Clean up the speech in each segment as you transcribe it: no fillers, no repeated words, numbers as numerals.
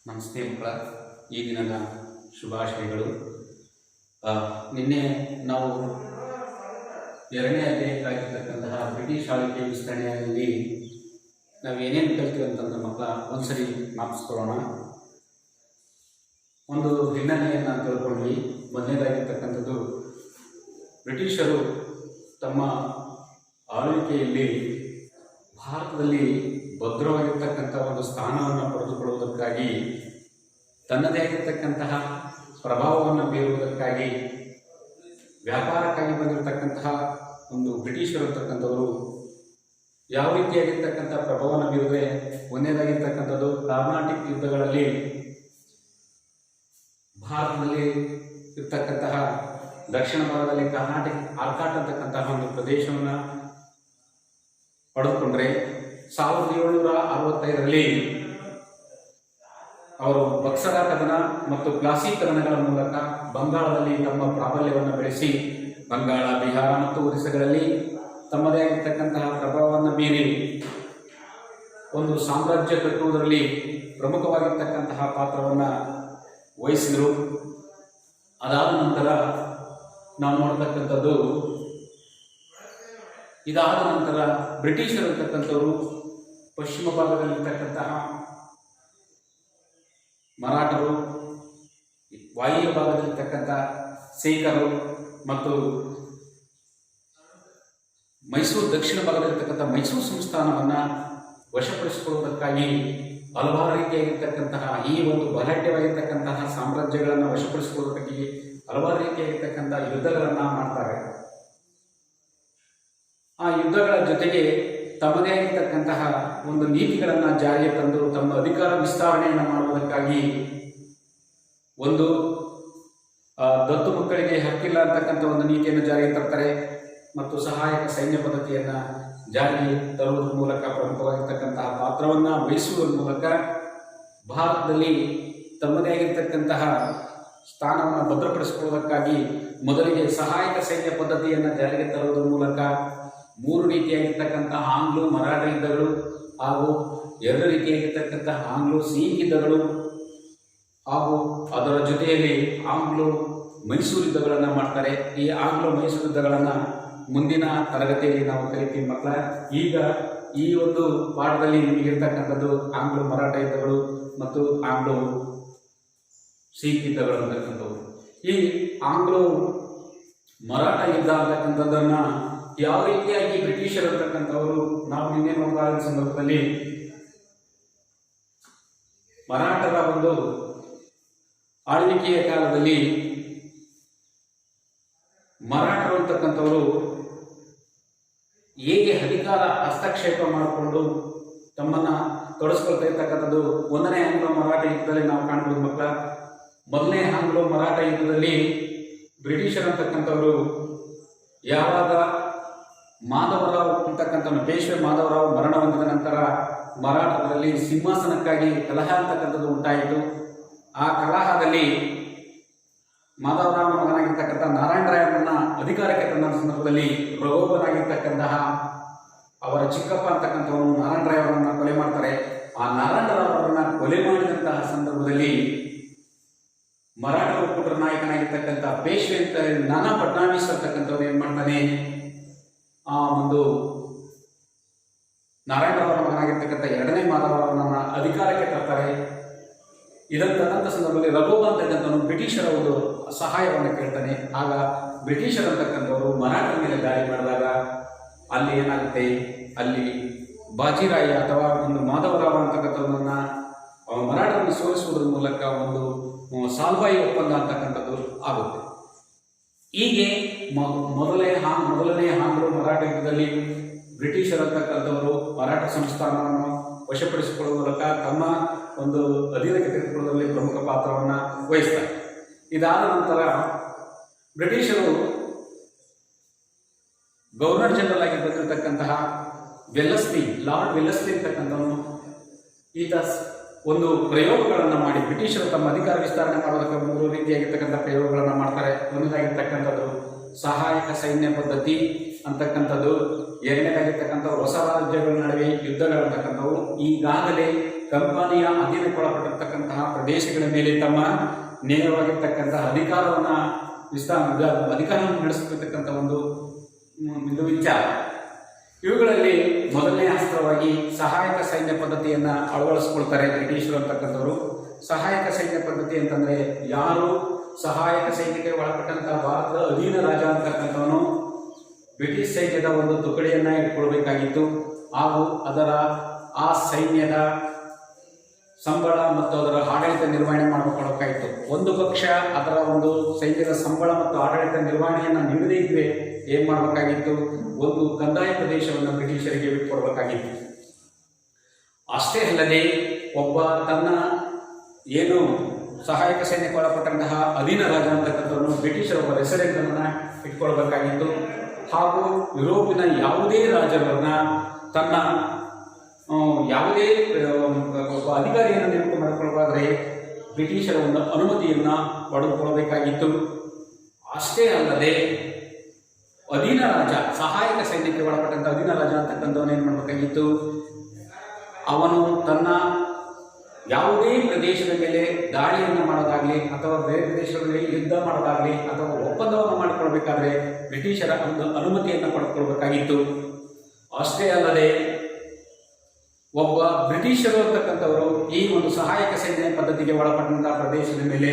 ನಮಸ್ತೆ ಮಕ್ಕಳ, ಈ ದಿನದ ಶುಭಾಶಯಗಳು. ನಿನ್ನೆ ನಾವು 2ನೇ ಅಧ್ಯಾಯಕ್ಕಾಗಿರ್ತಕ್ಕಂತಹ ಬ್ರಿಟಿಷ್ ಆಳ್ವಿಕೆ ವಿಸ್ತರಣೆಯಲ್ಲಿ ನಾವು ಏನೇನು ಕಲಿತೀವಿ ಅಂತಂದ್ರೆ ಮಕ್ಕಳ ಒಂದ್ಸರಿ ಜ್ಞಾಪಿಸ್ಕೊಳ್ಳೋಣ. ಒಂದು ಹಿನ್ನೆಲೆಯನ್ನು ತಿಳ್ಕೊಂಡ್ವಿ. ಮೊದಲನೇದಾಗಿರ್ತಕ್ಕಂಥದ್ದು, ಬ್ರಿಟಿಷರು ತಮ್ಮ ಆಳ್ವಿಕೆಯಲ್ಲಿ ಭಾರತದಲ್ಲಿ ಭದ್ರವಾಗಿರ್ತಕ್ಕಂಥ ಒಂದು ಸ್ಥಾನವನ್ನು ಪಡೆದುಕೊಳ್ಳುವುದಕ್ಕಾಗಿ, ತನ್ನದೇ ಆಗಿರ್ತಕ್ಕಂತಹ ಪ್ರಭಾವವನ್ನು ಬೀರುವುದಕ್ಕಾಗಿ, ವ್ಯಾಪಾರಕ್ಕಾಗಿ ಬಂದಿರತಕ್ಕಂತಹ ಒಂದು ಬ್ರಿಟಿಷರು ಇರ್ತಕ್ಕಂಥವರು ಯಾವ ರೀತಿಯಾಗಿರ್ತಕ್ಕಂಥ ಪ್ರಭಾವವನ್ನು ಬೀರಿದ್ರೆ, ಒಂದನೇದಾಗಿರ್ತಕ್ಕಂಥದ್ದು ಕರ್ನಾಟಿಕ್ ಯುದ್ಧಗಳಲ್ಲಿ ಭಾರತದಲ್ಲಿ ಇರ್ತಕ್ಕಂತಹ ದಕ್ಷಿಣ ಭಾಗದಲ್ಲಿ ಕರ್ನಾಟಿಕ್ ಆರ್ಕಾಟ್ ಅಂತಕ್ಕಂತಹ ಒಂದು ಪ್ರದೇಶವನ್ನು ಪಡೆದುಕೊಂಡ್ರೆ, 1765ರಲ್ಲಿ ಅವರು ಬಕ್ಸರ ಕದನ ಮತ್ತು ಪ್ಲಾಸಿ ಕದನಗಳ ಮೂಲಕ ಬಂಗಾಳದಲ್ಲಿ ತಮ್ಮ ಪ್ರಾಬಲ್ಯವನ್ನು ಬೆಳೆಸಿ, ಬಂಗಾಳ, ಬಿಹಾರ ಮತ್ತು ಒರಿಸ್ಸಾಗಳಲ್ಲಿ ತಮ್ಮದೇ ಆಗಿರ್ತಕ್ಕಂತಹ ಪ್ರಭಾವವನ್ನು ಬೀರಿ ಒಂದು ಸಾಮ್ರಾಜ್ಯ ಕಟ್ಟುವುದರಲ್ಲಿ ಪ್ರಮುಖವಾಗಿರ್ತಕ್ಕಂತಹ ಪಾತ್ರವನ್ನು ವಹಿಸಿದರು. ಅದಾದ ನಂತರ ನಾವು ನೋಡ್ತಕ್ಕಂಥದ್ದು, ಇದಾದ ನಂತರ ಬ್ರಿಟಿಷರು ಇರ್ತಕ್ಕಂಥವರು ಪಶ್ಚಿಮ ಭಾಗದಲ್ಲಿರ್ತಕ್ಕಂತಹ ಮರಾಠರು, ವಾಯುವ್ಯ ಭಾಗದಲ್ಲಿರ್ತಕ್ಕಂಥ ಸೇಕರು ಮತ್ತು ಮೈಸೂರು ದಕ್ಷಿಣ ಭಾಗದಲ್ಲಿರ್ತಕ್ಕಂಥ ಮೈಸೂರು ಸಂಸ್ಥಾನವನ್ನು ವಶಪಡಿಸಿಕೊಳ್ಳುವುದಕ್ಕಾಗಿ ಹಲವಾರು ರೀತಿಯಾಗಿರ್ತಕ್ಕಂತಹ ಈ ಒಂದು ಬಲಾಢ್ಯವಾಗಿರ್ತಕ್ಕಂತಹ ಸಾಮ್ರಾಜ್ಯಗಳನ್ನು ವಶಪಡಿಸಿಕೊಳ್ಳುವುದಕ್ಕಾಗಿ ಹಲವಾರು ರೀತಿಯಾಗಿರ್ತಕ್ಕಂಥ ಯುದ್ಧಗಳನ್ನು ಮಾಡ್ತಾರೆ. ಆ ಯುದ್ಧಗಳ ಜೊತೆಗೆ ತಮ್ಮದೇ ಆಗಿರ್ತಕ್ಕಂತಹ ಒಂದು ನೀತಿಗಳನ್ನು ಜಾರಿಗೆ ತಂದು ತಮ್ಮ ಅಧಿಕಾರ ವಿಸ್ತರಣೆಯನ್ನು ಮಾಡುವುದಕ್ಕಾಗಿ ಒಂದು ದತ್ತು ಮಕ್ಕಳಿಗೆ ಹಕ್ಕಿಲ್ಲ ಅಂತಕ್ಕಂಥ ಒಂದು ನೀತಿಯನ್ನು ಜಾರಿಗೆ ತರ್ತಾರೆ ಮತ್ತು ಸಹಾಯಕ ಸೈನ್ಯ ಪದ್ಧತಿಯನ್ನು ಜಾರಿಗೆ ತರುವುದರ ಮೂಲಕ ಪ್ರಮುಖವಾಗಿರ್ತಕ್ಕಂತಹ ಪಾತ್ರವನ್ನು ವಹಿಸುವುದರ ಮೂಲಕ ಭಾರತದಲ್ಲಿ ತಮ್ಮದೇ ಆಗಿರ್ತಕ್ಕಂತಹ ಸ್ಥಾನವನ್ನು ಭದ್ರಪಡಿಸಿಕೊಳ್ಳುವುದಕ್ಕಾಗಿ ಮೊದಲಿಗೆ ಸಹಾಯಕ ಸೈನ್ಯ ಪದ್ಧತಿಯನ್ನು ಜಾರಿಗೆ ತರುವುದರ ಮೂಲಕ 3 ರೀತಿಯಾಗಿರ್ತಕ್ಕಂತಹ ಆಂಗ್ಲೋ ಮರಾಠ ಯುದ್ಧಗಳು ಹಾಗೂ 2 ರೀತಿಯಾಗಿರ್ತಕ್ಕಂತಹ ಆಂಗ್ಲೋ ಸಿಖ್ ಯುದ್ಧಗಳು ಹಾಗೂ ಅದರ ಜೊತೆಯಲ್ಲಿ ಆಂಗ್ಲೋ ಮೈಸೂರು ಯುದ್ಧಗಳನ್ನು ಮಾಡ್ತಾರೆ. ಈ ಆಂಗ್ಲೋ ಮೈಸೂರು ಯುದ್ಧಗಳನ್ನು ಮುಂದಿನ ತರಗತಿಯಲ್ಲಿ ನಾವು ಕಲಿತೀವಿ ಮಕ್ಕಳ. ಈಗ ಈ ಒಂದು ಪಾಠದಲ್ಲಿ ನಿಮಗಿರ್ತಕ್ಕಂಥದ್ದು ಆಂಗ್ಲೋ ಮರಾಠ ಯುದ್ಧಗಳು ಮತ್ತು ಆಂಗ್ಲೋ ಸಿಖ್ ಯುದ್ಧಗಳು ಅಂತಕ್ಕಂಥವು. ಈ ಆಂಗ್ಲೋ ಮರಾಠ ಯುದ್ಧ ಅಂತಕ್ಕಂಥದ್ದನ್ನು ಯಾವ ರೀತಿಯಾಗಿ ಬ್ರಿಟಿಷರು ಅಂತಕ್ಕಂಥವರು, ನಾವು ನಿನ್ನೆ ನೋಡ್ತಾ ಇದ್ದ ಸಂದರ್ಭದಲ್ಲಿ ಮರಾಠರ ಒಂದು ಆಳ್ವಿಕೆಯ ಕಾಲದಲ್ಲಿ ಮರಾಠರು ಅಂತಕ್ಕಂಥವರು ಹೇಗೆ ಅಧಿಕಾರ ಹಸ್ತಕ್ಷೇಪ ಮಾಡಿಕೊಂಡು ತಮ್ಮನ್ನ ತೊಡಸ್ಕೊಳ್ತಾ ಇರ್ತಕ್ಕಂಥದ್ದು 1ನೇ ಆಂಗ್ಲೋ ಮರಾಠ ಯುದ್ಧದಲ್ಲಿ ನಾವು ಕಾಣಬಹುದು ಮಕ್ಕಳ. 1ನೇ ಆಂಗ್ಲೋ ಮರಾಠ ಯುದ್ಧದಲ್ಲಿ ಬ್ರಿಟಿಷರ್ ಅಂತಕ್ಕಂಥವರು ಯಾವಾಗ ಮಾಧವರಾವ್ ಅಂತಕ್ಕಂಥ ಪೇಶ್ವೆ ಮಾಧವರಾವ್ ಮರಣ ಹೊಂದಿದ ನಂತರ ಮರಾಠರಲ್ಲಿ ಸಿಂಹಾಸನಕ್ಕಾಗಿ ಕಲಹ ಅಂತಕ್ಕಂಥದ್ದು ಉಂಟಾಯಿತು. ಆ ಕಲಹದಲ್ಲಿ ಮಾಧವರಾವ್ ಮಗನಾಗಿರ್ತಕ್ಕಂಥ ನಾರಾಯಣ ರಾಯರನ್ನ ಅಧಿಕಾರಕ್ಕೆ ತಂದ ಸಂದರ್ಭದಲ್ಲಿ ರಘೋಬನಾಗಿರ್ತಕ್ಕಂತಹ ಅವರ ಚಿಕ್ಕಪ್ಪ ಅಂತಕ್ಕಂಥವನು ನಾರಾಯಣ ರಾಯ್ ಅವರನ್ನ ಕೊಲೆ ಮಾಡ್ತಾರೆ. ಆ ನಾರಾಯಣ ರಾವ್ ಅವರನ್ನ ಕೊಲೆ ಮಾಡಿದಂತಹ ಸಂದರ್ಭದಲ್ಲಿ ಮರಾಠ ಒಕ್ಕೂಟರ ನಾಯಕನಾಗಿರ್ತಕ್ಕಂಥ ಪೇಶ್ವೆ ಅಂತ ನಾನಾ ಫಡ್ನವೀಸ್ ಅಂತಕ್ಕಂಥವ್ರು ಏನ್ ಮಾಡ್ತಾನೆ, ಆ ಒಂದು ನಾರಾಯಣ ರಾವ್ ಅವರ ಮಗನಾಗಿರ್ತಕ್ಕಂಥ 2ನೇ ಮಾಧವರಾವನನ್ನ ಅಧಿಕಾರಕ್ಕೆ ತರ್ತಾರೆ. ಇದನ್ನ ಸಂದರ್ಭದಲ್ಲಿ ರಘೋಬ ಅಂತಕ್ಕಂಥವನು ಬ್ರಿಟಿಷರ ಒಂದು ಸಹಾಯವನ್ನು ಕೇಳ್ತಾನೆ. ಆಗ ಬ್ರಿಟಿಷರ್ ಅಂತಕ್ಕಂಥವರು ಮರಾಠರ ಮೇಲೆ ದಾಳಿ ಮಾಡಿದಾಗ ಅಲ್ಲಿ ಏನಾಗುತ್ತೆ, ಅಲ್ಲಿ ಬಾಜಿರಾಯ ಅಥವಾ ಒಂದು ಮಾಧವರಾವ ಅಂತಕ್ಕಂಥವನ್ನ ಮರಾಠರನ್ನು ಸೋಲಿಸುವುದರ ಮೂಲಕ ಒಂದು ಸಾಲ್ವಾಯಿ ಒಪ್ಪಂದ ಅಂತಕ್ಕಂಥದ್ದು ಆಗುತ್ತೆ. ಹೀಗೆ ಮೊದಲನೇ ಆಂಗ್ಲೋ ಮರಾಠ ಯುದ್ಧದಲ್ಲಿ ಬ್ರಿಟಿಷರ್ ಅಂತಕ್ಕಂಥವರು ಮರಾಠ ಸಂಸ್ಥಾನವನ್ನು ವಶಪಡಿಸಿಕೊಳ್ಳುವ ಮೂಲಕ ತಮ್ಮ ಒಂದು ಅಧೀನಕ್ಕೆ ತೆಗೆದುಕೊಳ್ಳುವುದರಲ್ಲಿ ಪ್ರಮುಖ ಪಾತ್ರವನ್ನು ವಹಿಸ್ತಾರೆ. ಇದಾದ ನಂತರ ಬ್ರಿಟಿಷರು ಗವರ್ನರ್ ಜನರಲ್ ಆಗಿ ಬಂದಿರತಕ್ಕಂತಹ ಲಾರ್ಡ್ ವೆಲ್ಲಸ್ಲಿ ಅಂತಕ್ಕಂಥವನು ಈತ ಒಂದು ಪ್ರಯೋಗಗಳನ್ನು ಮಾಡಿ ಬ್ರಿಟಿಷರು ತಮ್ಮ ಅಧಿಕಾರ ವಿಸ್ತರಣೆ ಮಾಡೋದಕ್ಕೆ 3 ರೀತಿಯಾಗಿರ್ತಕ್ಕಂಥ ಪ್ರಯೋಗಗಳನ್ನು ಮಾಡ್ತಾರೆ. ಒಂದನೇದಾಗಿರ್ತಕ್ಕಂಥದ್ದು ಸಹಾಯಕ ಸೈನ್ಯ ಪದ್ಧತಿ ಅಂತಕ್ಕಂಥದ್ದು, ಎರಡನೇದಾಗಿರ್ತಕ್ಕಂಥ ಹೊಸ ರಾಜ್ಯಗಳ ನಡುವೆ ಯುದ್ಧಗಳಂತಕ್ಕಂಥವು. ಈಗಾಗಲೇ ಕಂಪನಿಯ ಅಧೀನಕ್ಕೊಳಪಟ್ಟಿರ್ತಕ್ಕಂತಹ ಪ್ರದೇಶಗಳ ಮೇಲೆ ತಮ್ಮ ನೇರವಾಗಿರ್ತಕ್ಕಂತಹ ಅಧಿಕಾರವನ್ನು ನಡೆಸುತ್ತಿರ್ತಕ್ಕಂಥ ಒಂದು ವಿಚಾರ. ಇವುಗಳಲ್ಲಿ ಮೊದಲನೇ ಅಸ್ತ್ರವಾಗಿ ಸಹಾಯಕ ಸೈನ್ಯ ಪದ್ಧತಿಯನ್ನು ಅಳವಡಿಸ್ಕೊಳ್ತಾರೆ ಬ್ರಿಟಿಷರು ಅಂತಕ್ಕಂಥವ್ರು. ಸಹಾಯಕ ಸೈನ್ಯ ಪದ್ಧತಿ ಅಂತಂದರೆ ಯಾರು ಸಹಾಯಕ ಸೈನ್ಯಕ್ಕೆ ಒಳಪಟ್ಟಂತಹ ಭಾರತದ ಅಧೀನ ರಾಜ ಅಂತಕ್ಕಂಥವನು ಬ್ರಿಟಿಷ್ ಸೈನ್ಯದ ಒಂದು ತುಕಡಿಯನ್ನು ಇಟ್ಕೊಳ್ಬೇಕಾಗಿತ್ತು. ಹಾಗೂ ಆ ಸೈನ್ಯದ ಸಂಬಳ ಮತ್ತು ಅದರ ಆಡಳಿತ ನಿರ್ವಹಣೆ ಮಾಡಿಕೊಳ್ಳಬೇಕಾಯಿತು. ಒಂದು ಪಕ್ಷ ಅದರ ಒಂದು ಸೈನ್ಯದ ಸಂಬಳ ಮತ್ತು ಆಡಳಿತ ನಿರ್ವಹಣೆಯನ್ನು ನೀಡದೇ ಇದ್ದರೆ ಏನು ಮಾಡಬೇಕಾಗಿತ್ತು, ಒಂದು ಕಂದಾಯ ಪ್ರದೇಶವನ್ನು ಬ್ರಿಟಿಷರಿಗೆ ಬಿಟ್ಟುಕೊಡಬೇಕಾಗಿತ್ತು. ಅಷ್ಟೇ ಅಲ್ಲದೆ ಒಬ್ಬ ತನ್ನ ಏನು ಸಹಾಯಕ ಸೈನ್ಯಕ್ಕೆ ಒಳಪಟ್ಟಂತಹ ಅಧೀನ ರಾಜ ಅಂತಕ್ಕಂಥವನ್ನು ಬ್ರಿಟಿಷರ ಒಬ್ಬ ರೆಸಿಡೆಂಟನ್ನು ಇಟ್ಕೊಳ್ಬೇಕಾಗಿತ್ತು. ಹಾಗೂ ಯುರೋಪಿನ ಯಾವುದೇ ರಾಜರನ್ನ ತನ್ನ ಯಾವುದೇ ಒಬ್ಬ ಅಧಿಕಾರಿಯನ್ನು ನೇಮಕ ಮಾಡಿಕೊಳ್ಳಬೇಕಾದ್ರೆ ಬ್ರಿಟಿಷರ ಒಂದು ಅನುಮತಿಯನ್ನು ಪಡೆದುಕೊಳ್ಳಬೇಕಾಗಿತ್ತು. ಅಷ್ಟೇ ಅಲ್ಲದೆ ಅಧೀನ ರಾಜ, ಸಹಾಯಕ ಸೈನ್ಯಕ್ಕೆ ಒಳಪಟ್ಟಂಥ ಅಧೀನ ರಾಜ ಅಂತಕ್ಕಂಥವನು ಏನು ಮಾಡಬೇಕಾಗಿತ್ತು, ಅವನು ತನ್ನ ಯಾವುದೇ ಪ್ರದೇಶದ ಮೇಲೆ ದಾಳಿಯನ್ನು ಮಾಡೋದಾಗಲಿ ಅಥವಾ ಬೇರೆ ಪ್ರದೇಶದ ಮೇಲೆ ಯುದ್ಧ ಮಾಡೋದಾಗಲಿ ಅಥವಾ ಒಪ್ಪಂದವನ್ನು ಮಾಡಿಕೊಳ್ಬೇಕಾದ್ರೆ ಬ್ರಿಟಿಷರ ಒಂದು ಅನುಮತಿಯನ್ನು ಪಡೆದುಕೊಳ್ಬೇಕಾಗಿತ್ತು. ಅಷ್ಟೇ ಅಲ್ಲದೆ ಒಬ್ಬ ಬ್ರಿಟಿಷರು ಅಂತಕ್ಕಂಥವರು ಈ ಒಂದು ಸಹಾಯಕ ಸೈನ್ಯ ಪದ್ಧತಿಗೆ ಒಳಪಟ್ಟಂತಹ ಪ್ರದೇಶದ ಮೇಲೆ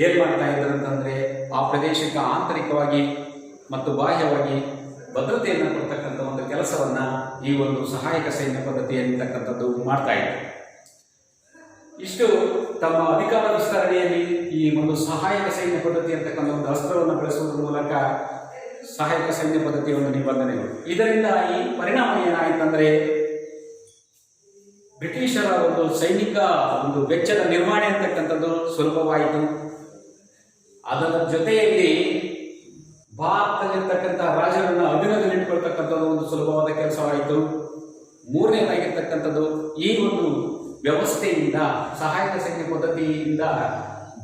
ಏನು ಮಾಡ್ತಾ ಇದ್ದಾರೆ ಅಂತಂದರೆ ಆ ಪ್ರದೇಶಕ್ಕೆ ಆಂತರಿಕವಾಗಿ ಮತ್ತು ಬಾಹ್ಯವಾಗಿ ಭದ್ರತೆಯನ್ನು ಕೊಡ್ತಕ್ಕಂಥ ಒಂದು ಕೆಲಸವನ್ನು ಈ ಒಂದು ಸಹಾಯಕ ಸೈನ್ಯ ಪದ್ಧತಿ ಅಂತಕ್ಕಂಥದ್ದು ಮಾಡ್ತಾ ಇದೆ. ಇಷ್ಟು ತಮ್ಮ ಅಧಿಕಾರ ವಿಸ್ತರಣೆಯಲ್ಲಿ ಈ ಒಂದು ಸಹಾಯಕ ಸೈನ್ಯ ಪದ್ಧತಿ ಅಂತಕ್ಕಂಥ ಒಂದು ಅಸ್ತ್ರವನ್ನು ಬಳಸುವುದರ ಮೂಲಕ ಸಹಾಯಕ ಸೈನ್ಯ ಪದ್ಧತಿಯ ಒಂದು ನಿಬಂಧನೆಗಳು. ಇದರಿಂದ ಈ ಪರಿಣಾಮ ಏನಾಯಿತಂದರೆ ಬ್ರಿಟಿಷರ ಒಂದು ಸೈನಿಕ ಒಂದು ವೆಚ್ಚದ ನಿರ್ವಹಣೆ ಅಂತಕ್ಕಂಥದ್ದು ಸುಲಭವಾಯಿತು. ಅದರ ಜೊತೆಯಲ್ಲಿ ಭಾರತದಲ್ಲಿರ್ತಕ್ಕಂಥ ರಾಜರನ್ನು ಅಧೀನದಲ್ಲಿಟ್ಕೊಳ್ತಕ್ಕಂಥದ್ದು ಒಂದು ಸುಲಭವಾದ ಕೆಲಸವಾಯಿತು. ಮೂರನೇದಾಗಿರ್ತಕ್ಕಂಥದ್ದು ಈ ಒಂದು ವ್ಯವಸ್ಥೆಯಿಂದ, ಸಹಾಯಕ ಸೈನ್ಯ ಪದ್ಧತಿಯಿಂದ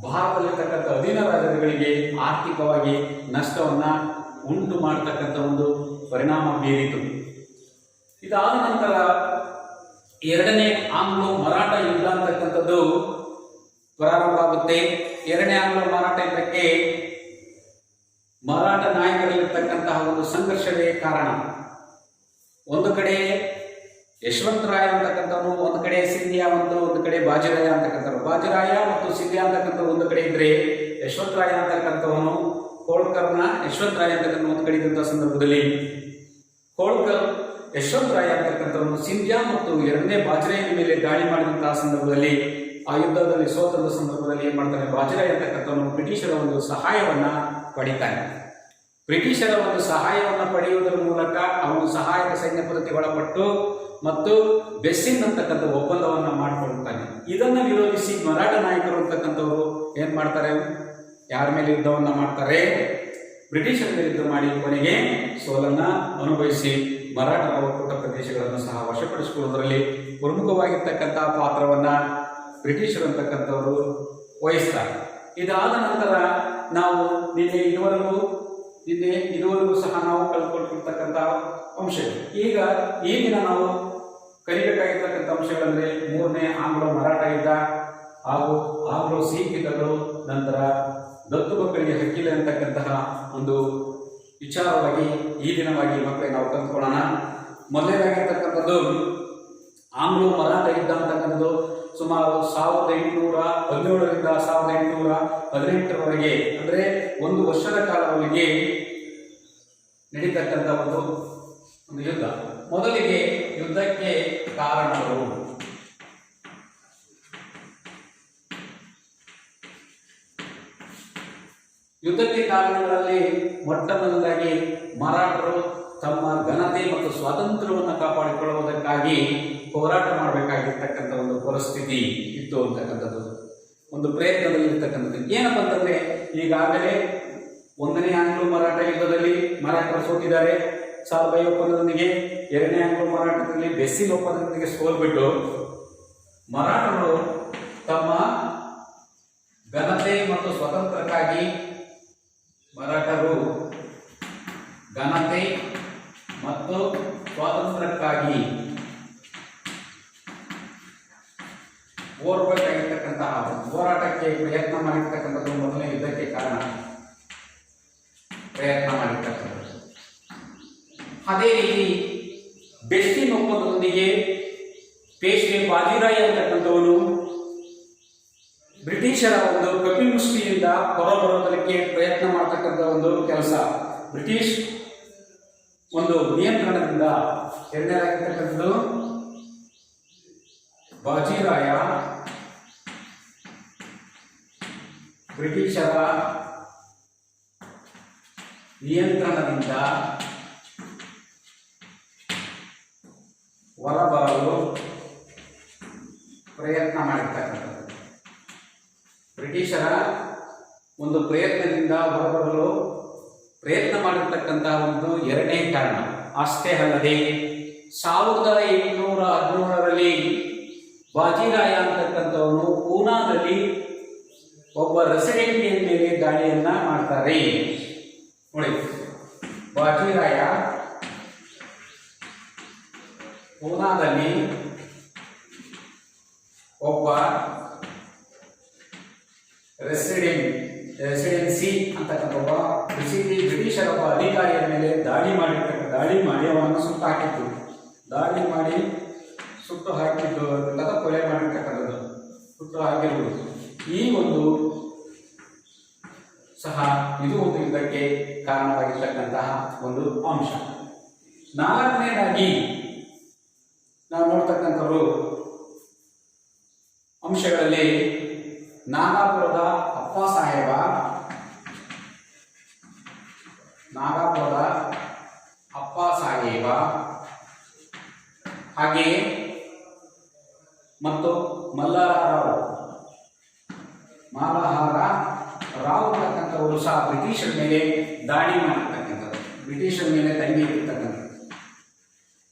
ಭಾರತದಲ್ಲಿರ್ತಕ್ಕಂಥ ಅಧೀನ ರಾಜರುಗಳಿಗೆ ಆರ್ಥಿಕವಾಗಿ ನಷ್ಟವನ್ನು ಉಂಟು ಮಾಡತಕ್ಕಂಥ ಒಂದು ಪರಿಣಾಮ ಬೀರಿತು. ಇದಾದ ನಂತರ ಎರಡನೇ ಆಂಗ್ಲೋ ಮರಾಠ ಯುದ್ಧ ಅಂತಕ್ಕಂಥದ್ದು ಪ್ರಾರಂಭ ಆಗುತ್ತೆ. ಎರಡನೇ ಆಂಗ್ಲೋ ಮರಾಠ ಯುದ್ಧಕ್ಕೆ ಮರಾಠ ನಾಯಕರಲ್ಲಿರ್ತಕ್ಕಂತಹ ಒಂದು ಸಂಘರ್ಷವೇ ಕಾರಣ. ಒಂದು ಕಡೆ ಯಶವಂತರಾಯ ಅಂತಕ್ಕಂಥವ್ರು, ಒಂದು ಕಡೆ ಸಿಂಧಿಯಾ, ಒಂದು ಕಡೆ ಬಾಜಿರಾಯ ಅಂತಕ್ಕಂಥವ್ರು. ಬಾಜಿರಾಯ ಮತ್ತು ಸಿಂಧಿಯಾ ಅಂತಕ್ಕಂಥ ಒಂದು ಕಡೆ ಇದ್ರೆ, ಯಶವಂತರಾಯ ಅಂತಕ್ಕಂಥವನು ಹೋಳ್ಕರ್ನ ಯಶವಂತರಾಯ ಅಂತಕ್ಕಂಥ ಒಂದು ಕಡೆ ಇದ್ದಂಥ ಸಂದರ್ಭದಲ್ಲಿ ಹೋಳ್ಕರ್ ಯಶವಂತರಾಯ ಅಂತಕ್ಕಂಥವನು ಸಿಂಧಿಯಾ ಮತ್ತು ಎರಡನೇ ಬಾಜಿರಾಯನ ಮೇಲೆ ದಾಳಿ ಮಾಡಿದಂತಹ ಸಂದರ್ಭದಲ್ಲಿ, ಆ ಯುದ್ಧದಲ್ಲಿ ಸೋತದ ಸಂದರ್ಭದಲ್ಲಿ ಏನು ಮಾಡ್ತಾನೆ, ಬಾಜಿರಾಯ ಅಂತಕ್ಕಂಥವನು ಬ್ರಿಟಿಷರ ಒಂದು ಸಹಾಯವನ್ನ ಪಡಿತಾನೆ. ಬ್ರಿಟಿಷರ ಒಂದು ಸಹಾಯವನ್ನು ಪಡೆಯುವುದರ ಮೂಲಕ ಅವನು ಸಹಾಯಕ ಸೈನ್ಯ ಪದ್ಧತಿಗೆ ಒಳಪಟ್ಟು ಮತ್ತು ಬೆಸ್ಸಿನ್ ಅಂತಕ್ಕಂಥ ಒಪ್ಪಂದವನ್ನು ಮಾಡಿಕೊಳ್ಳುತ್ತಾನೆ. ಇದನ್ನು ವಿರೋಧಿಸಿ ಮರಾಠ ನಾಯಕರು ಅಂತಕ್ಕಂಥವರು ಏನು ಮಾಡ್ತಾರೆ, ಯಾರ ಮೇಲೆ ಯುದ್ಧವನ್ನು ಮಾಡ್ತಾರೆ, ಬ್ರಿಟಿಷರ ಮೇಲೆ ಯುದ್ಧ ಮಾಡಿ ಕೊನೆಗೆ ಸೋಲನ್ನು ಅನುಭವಿಸಿ ಮರಾಠರ ಒಕ್ಕೂಟ ಪ್ರದೇಶಗಳನ್ನು ಸಹ ವಶಪಡಿಸಿಕೊಳ್ಳುವುದರಲ್ಲಿ ಪ್ರಮುಖವಾಗಿರ್ತಕ್ಕಂಥ ಪಾತ್ರವನ್ನು ಬ್ರಿಟಿಷರು ಅಂತಕ್ಕಂಥವರು ವಹಿಸ್ತಾರೆ. ಇದಾದ ನಂತರ ನಾವು ಇದುವರೆಗೂ ಸಹ ನಾವು ಕಲ್ತ್ಕೊಳ್ತಿರ್ತಕ್ಕಂಥ ಅಂಶಗಳು. ಈಗಿನ ನಾವು ಕಲಿಬೇಕಾಗಿರ್ತಕ್ಕಂಥ ಅಂಶಗಳಂದರೆ ಮೂರನೇ ಆಂಗ್ಲೋ ಮರಾಠ ಯುದ್ಧ ಹಾಗೂ ಆಂಗ್ಲೋ ಸಿಖ್ ಯುದ್ಧಗಳು, ನಂತರ ದತ್ತು ಮಕ್ಕಳಿಗೆ ಹಕ್ಕಿಲ್ಲ ಅಂತಕ್ಕಂತಹ ಒಂದು ವಿಚಾರವಾಗಿ ಈ ದಿನವಾಗಿ ಮಕ್ಕಳಿಗೆ ನಾವು ಕಲ್ತ್ಕೊಳ್ಳೋಣ. ಮೊದಲನೇದಾಗಿರ್ತಕ್ಕಂಥದ್ದು ಆಂಗ್ಲೋ ಮರಾಠ ಯುದ್ಧ ಅಂತಕ್ಕಂಥದ್ದು ಸುಮಾರು 1817ರಿಂದ 1818ರವರೆಗೆ, ಅಂದರೆ ಒಂದು ವರ್ಷದ ಕಾಲವರೆಗೆ ನಡೀತಕ್ಕಂಥ ಒಂದು ಯುದ್ಧ. ಮೊದಲಿಗೆ ಯುದ್ಧಕ್ಕೆ ಕಾರಣಗಳು. ಯುದ್ಧಕ್ಕೆ ಕಾರಣಗಳಲ್ಲಿ ಮೊಟ್ಟಮೊದಲಾಗಿ ಮರಾಠರು ತಮ್ಮ ಘನತೆ ಮತ್ತು ಸ್ವಾತಂತ್ರ್ಯವನ್ನು ಕಾಪಾಡಿಕೊಳ್ಳುವುದಕ್ಕಾಗಿ ಹೋರಾಟ ಮಾಡಬೇಕಾಗಿರ್ತಕ್ಕಂಥ ಒಂದು ಪರಿಸ್ಥಿತಿ ಇತ್ತು ಅಂತಕ್ಕಂಥದ್ದು ಒಂದು ಪ್ರಯತ್ನದಲ್ಲಿ ಇರ್ತಕ್ಕಂಥದ್ದು. ಏನಪ್ಪ ಅಂತಂದ್ರೆ, ಈಗಾಗಲೇ ಒಂದನೇ ಆಂಗ್ಲೋ ಮರಾಠ ಯುದ್ಧದಲ್ಲಿ ಮರಾಠರು ಸೋತಿದ್ದಾರೆ 1000 ಒಪ್ಪಂದದೊಂದಿಗೆ. ಎರಡನೇ ಆಂಗ್ಲೋ ಮರಾಠದಲ್ಲಿ ಬೆಸ್ಸಿನ್ ಒಪ್ಪಂದದೊಂದಿಗೆ ಸೋಲ್ಬಿಟ್ಟು ಮರಾಠರು ತಮ್ಮ ಘನತೆ ಮತ್ತು ಸ್ವಾತಂತ್ರ್ಯಕ್ಕಾಗಿ ಮರಾಠರು ಘನತೆ ಮತ್ತು ಸ್ವಾತಂತ್ರ್ಯಕ್ಕಾಗಿ ಓರ್ಬೇಕಾಗಿರ್ತಕ್ಕಂತಹ ಹೋರಾಟಕ್ಕೆ ಪ್ರಯತ್ನ ಮಾಡಿರ್ತಕ್ಕಂಥದ್ದು ಮೊದಲನೇ ಯುದ್ಧಕ್ಕೆ ಕಾರಣ, ಪ್ರಯತ್ನ ಮಾಡಿರ್ತಕ್ಕಂಥದ್ದು. ಅದೇ ರೀತಿ ಬೆಸ್ಟಿನ್ ಒಪ್ಪಂದದೊಂದಿಗೆ ಪೇಶ್ವೆ ಬಾಜಿರಾಯ ಅಂತಕ್ಕಂಥವನು ಬ್ರಿಟಿಷರ ಒಂದು ಕಪಿಮುಷ್ಟಿಯಿಂದ ಹೊರಬರೋದಕ್ಕೆ ಪ್ರಯತ್ನ ಮಾಡತಕ್ಕಂಥ ಒಂದು ಕೆಲಸ, ಬ್ರಿಟಿಷ್ ಒಂದು ನಿಯಂತ್ರಣದಿಂದ. ಎರಡನೇದಾಗಿರ್ತಕ್ಕಂಥದ್ದು ಬಾಜಿರಾಯ ಬ್ರಿಟಿಷರ ನಿಯಂತ್ರಣದಿಂದ ಹೊರಬರಲು ಪ್ರಯತ್ನ ಮಾಡಿರ್ತಕ್ಕಂಥದ್ದು. ಬ್ರಿಟಿಷರ ಒಂದು ಪ್ರಯತ್ನದಿಂದ ಹೊರಬರಲು ಪ್ರಯತ್ನ ಮಾಡಿರ್ತಕ್ಕಂತಹ ಒಂದು ಎರಡನೇ ಕಾರಣ. ಅಷ್ಟೇ ಅಲ್ಲದೆ 1817ರಲ್ಲಿ ಬಾಜಿರಾಯ ಅಂತಕ್ಕಂಥವನು ಪೂನಾದಲ್ಲಿ ಒಬ್ಬ ರೆಸಿಡೆಂಟಿಯ ಮೇಲೆ ದಾಳಿಯನ್ನ ಮಾಡ್ತಾರೆ. ನೋಡಿ, ಬಾಜಿರಾಯ ಪೂನಾದಲ್ಲಿ ಒಬ್ಬ ರೆಸಿಡೆನ್ಸಿ ಅಂತಕ್ಕಂಥ ಒಬ್ಬ ಬ್ರಿಟಿಷರ ಒಬ್ಬ ಅಧಿಕಾರಿಯ ಮೇಲೆ ದಾಳಿ ಮಾಡಿ ಅವನನ್ನು ಸುಟ್ಟು ಹಾಕಿದ್ದು ಅಥವಾ ಕೊಲೆ ಮಾಡಿರ್ತಕ್ಕಂಥದ್ದು, ಸುಟ್ಟು ಹಾಕಿರುವುದು. ಈ ಒಂದು ಸಹ ಇದು ಒಂದು ಯುದ್ಧಕ್ಕೆ ಕಾರಣವಾಗಿರ್ತಕ್ಕಂತಹ ಒಂದು ಅಂಶ. ನಾಲ್ಕನೇದಾಗಿ ನಾವು ನೋಡ್ತಕ್ಕಂಥವರು ಅಂಶಗಳಲ್ಲಿ ನಾಗಾಪುರದ ಅಪ್ಪ ಸಾಹೇಬ ಹಾಗೆಯೇ ಮತ್ತು ಮಲ್ಲಾರ ರಾವ್ ಅಂತಕ್ಕಂಥವರು ಸಹ ಬ್ರಿಟಿಷರ ಮೇಲೆ ದಾಳಿ ಮಾಡಿರ್ತಕ್ಕಂಥದ್ದು, ಬ್ರಿಟಿಷರ ಮೇಲೆ